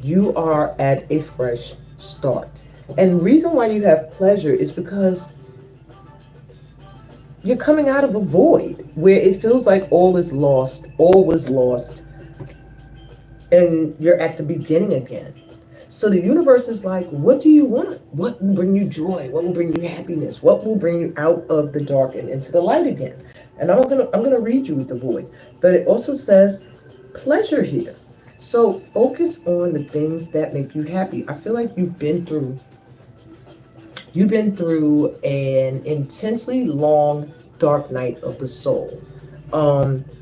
you are at a fresh start. And the reason why you have pleasure is because you're coming out of a void where it feels like all is lost, all was lost, and you're at the beginning again. So the universe is like, what do you want? What will bring you joy? What will bring you happiness? What will bring you out of the dark and into the light again? And I'm gonna read you with the void, but it also says pleasure here. So focus on the things that make you happy. I feel like you've been through an intensely long dark night of the soul,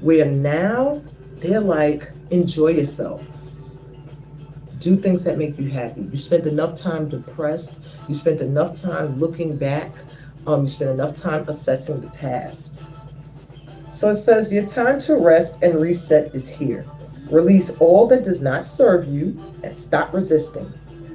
where now they're like, enjoy yourself. Do things that make you happy. You spent enough time depressed. You spent enough time looking back. You spent enough time assessing the past. So it says your time to rest and reset is here. Release all that does not serve you and stop resisting.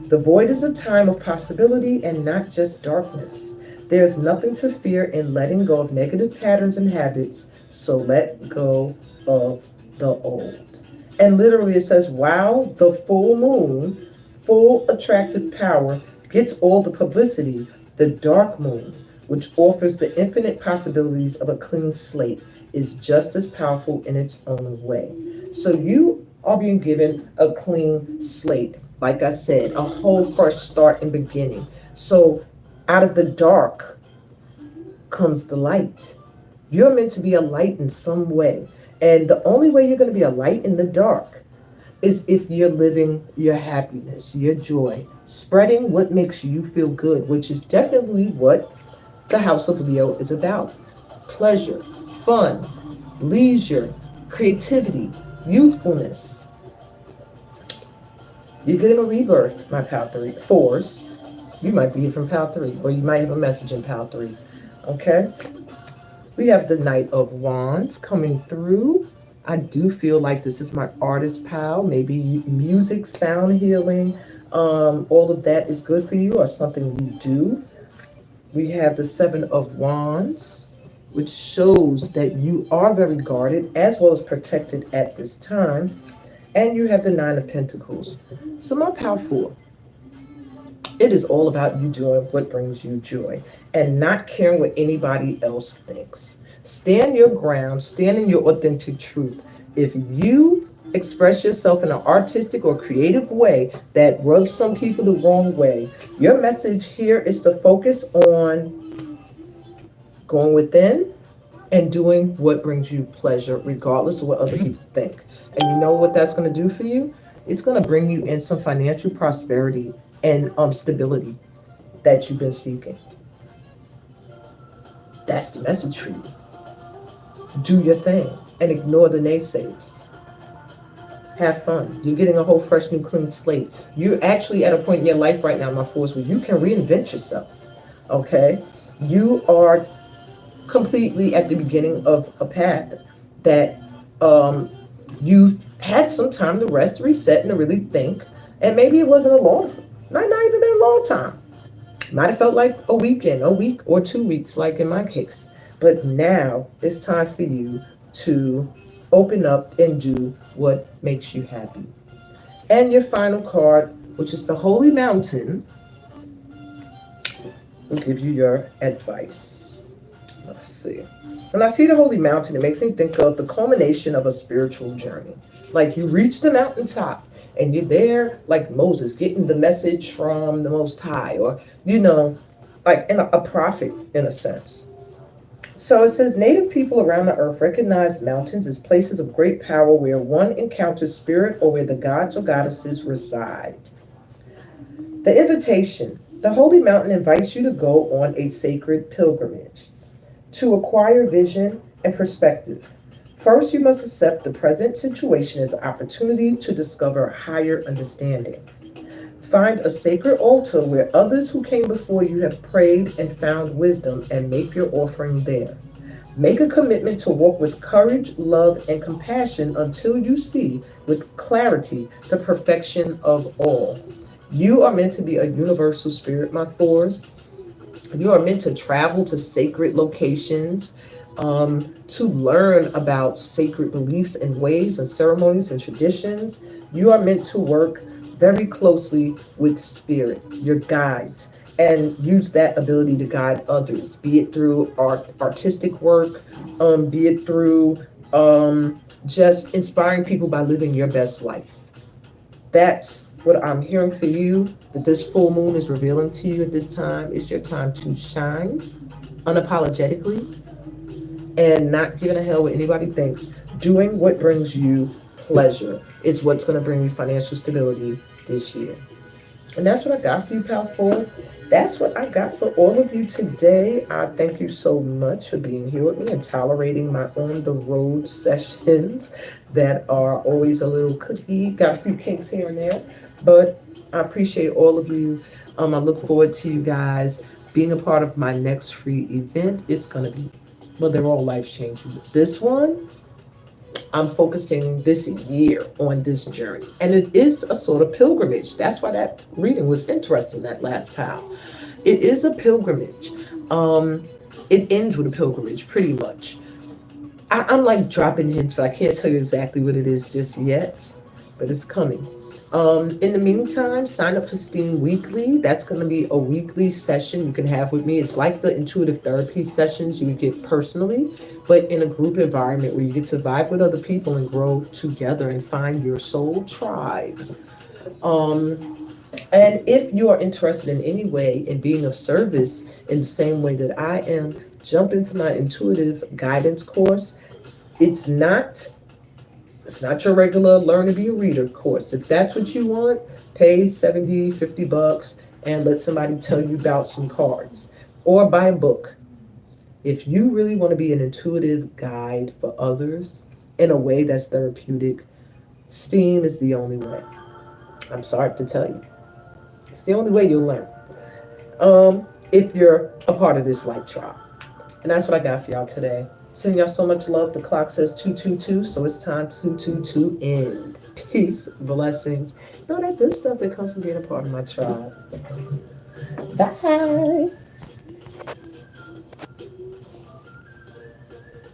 The void is a time of possibility and not just darkness. There's nothing to fear in letting go of negative patterns and habits, so let go of the old. And literally it says, wow, the full moon, full attractive power, gets all the publicity. The dark moon, which offers the infinite possibilities of a clean slate, is just as powerful in its own way. So you are being given a clean slate. Like I said, a whole fresh start and beginning. So out of the dark comes the light. You're meant to be a light in some way. And the only way you're going to be a light in the dark is if you're living your happiness, your joy, spreading what makes you feel good, which is definitely what the House of Leo is about. Pleasure, fun, leisure, creativity, youthfulness. You're getting a rebirth, my Pal 3. Fours. You might be from Pal 3, or you might have a message in Pal 3. Okay? We have the Knight of Wands coming through. I do feel like this is my artist pal. Maybe music, sound healing, all of that is good for you or something you do. We have the Seven of Wands, which shows that you are very guarded as well as protected at this time. And you have the Nine of Pentacles. So my pal 4, it is all about you doing what brings you joy and not caring what anybody else thinks. Stand your ground, stand in your authentic truth. If you express yourself in an artistic or creative way that rubs some people the wrong way, your message here is to focus on going within and doing what brings you pleasure, regardless of what other people think. And you know what that's going to do for you? It's going to bring you in some financial prosperity and stability that you've been seeking. That's the message for you. Do your thing and ignore the naysayers. Have fun. You're getting a whole fresh, new, clean slate. You're actually at a point in your life right now, my fours, where you can reinvent yourself. Okay? You are completely at the beginning of a path that you've had some time to rest, reset, and to really think. And maybe it wasn't might not even been a long time. Might have felt like a weekend, a week or 2 weeks, like in my case. But now it's time for you to open up and do what makes you happy. And your final card, which is the Holy Mountain, will give you your advice. Let's see. When I see the Holy Mountain, it makes me think of the culmination of a spiritual journey. Like you reach the mountaintop and you're there like Moses getting the message from the Most High, or, like a prophet in a sense. So it says, Native people around the earth recognize mountains as places of great power where one encounters spirit or where the gods or goddesses reside. The invitation. The Holy Mountain invites you to go on a sacred pilgrimage to acquire vision and perspective. First, you must accept the present situation as an opportunity to discover higher understanding. Find a sacred altar where others who came before you have prayed and found wisdom, and make your offering there. Make a commitment to walk with courage, love, and compassion until you see with clarity the perfection of all. You are meant to be a universal spirit, my fours. You are meant to travel to sacred locations, to learn about sacred beliefs and ways and ceremonies and traditions. You are meant to work very closely with spirit, your guides, and use that ability to guide others, be it through artistic work, be it through just inspiring people by living your best life. That's what I'm hearing for you, that this full moon is revealing to you at this time. It's your time to shine unapologetically and not giving a hell what anybody thinks. Doing what brings you pleasure is what's going to bring you financial stability this year. And that's what I got for you, Pal Fours. That's what I got for all of you today. I thank you so much for being here with me and tolerating my on-the-road sessions that are always a little cookie. Got a few kinks here and there, but I appreciate all of you. I look forward to you guys being a part of my next free event. It's going to be, well, they're all life-changing. This one, I'm focusing this year on this journey. And it is a sort of pilgrimage. That's why that reading was interesting, that last pal. It is a pilgrimage. It ends with a pilgrimage, pretty much. I'm like dropping hints, but I can't tell you exactly what it is just yet. But it's coming. In the meantime, sign up for Steam Weekly. That's going to be a weekly session you can have with me. It's like the intuitive therapy sessions you get personally, but in a group environment where you get to vibe with other people and grow together and find your soul tribe. And if you are interested in any way in being of service in the same way that I am, jump into my intuitive guidance course. It's not It's not your regular Learn to Be a Reader course. If that's what you want, pay 70, 50 bucks and let somebody tell you about some cards. Or buy a book. If you really want to be an intuitive guide for others in a way that's therapeutic, STEAM is the only way. I'm sorry to tell you. It's the only way you'll learn. If you're a part of this light tribe. And that's what I got for y'all today. Sending y'all so much love. The clock says 222, so it's time to end. Peace, blessings. You know that good stuff that comes from being a part of my tribe. Bye.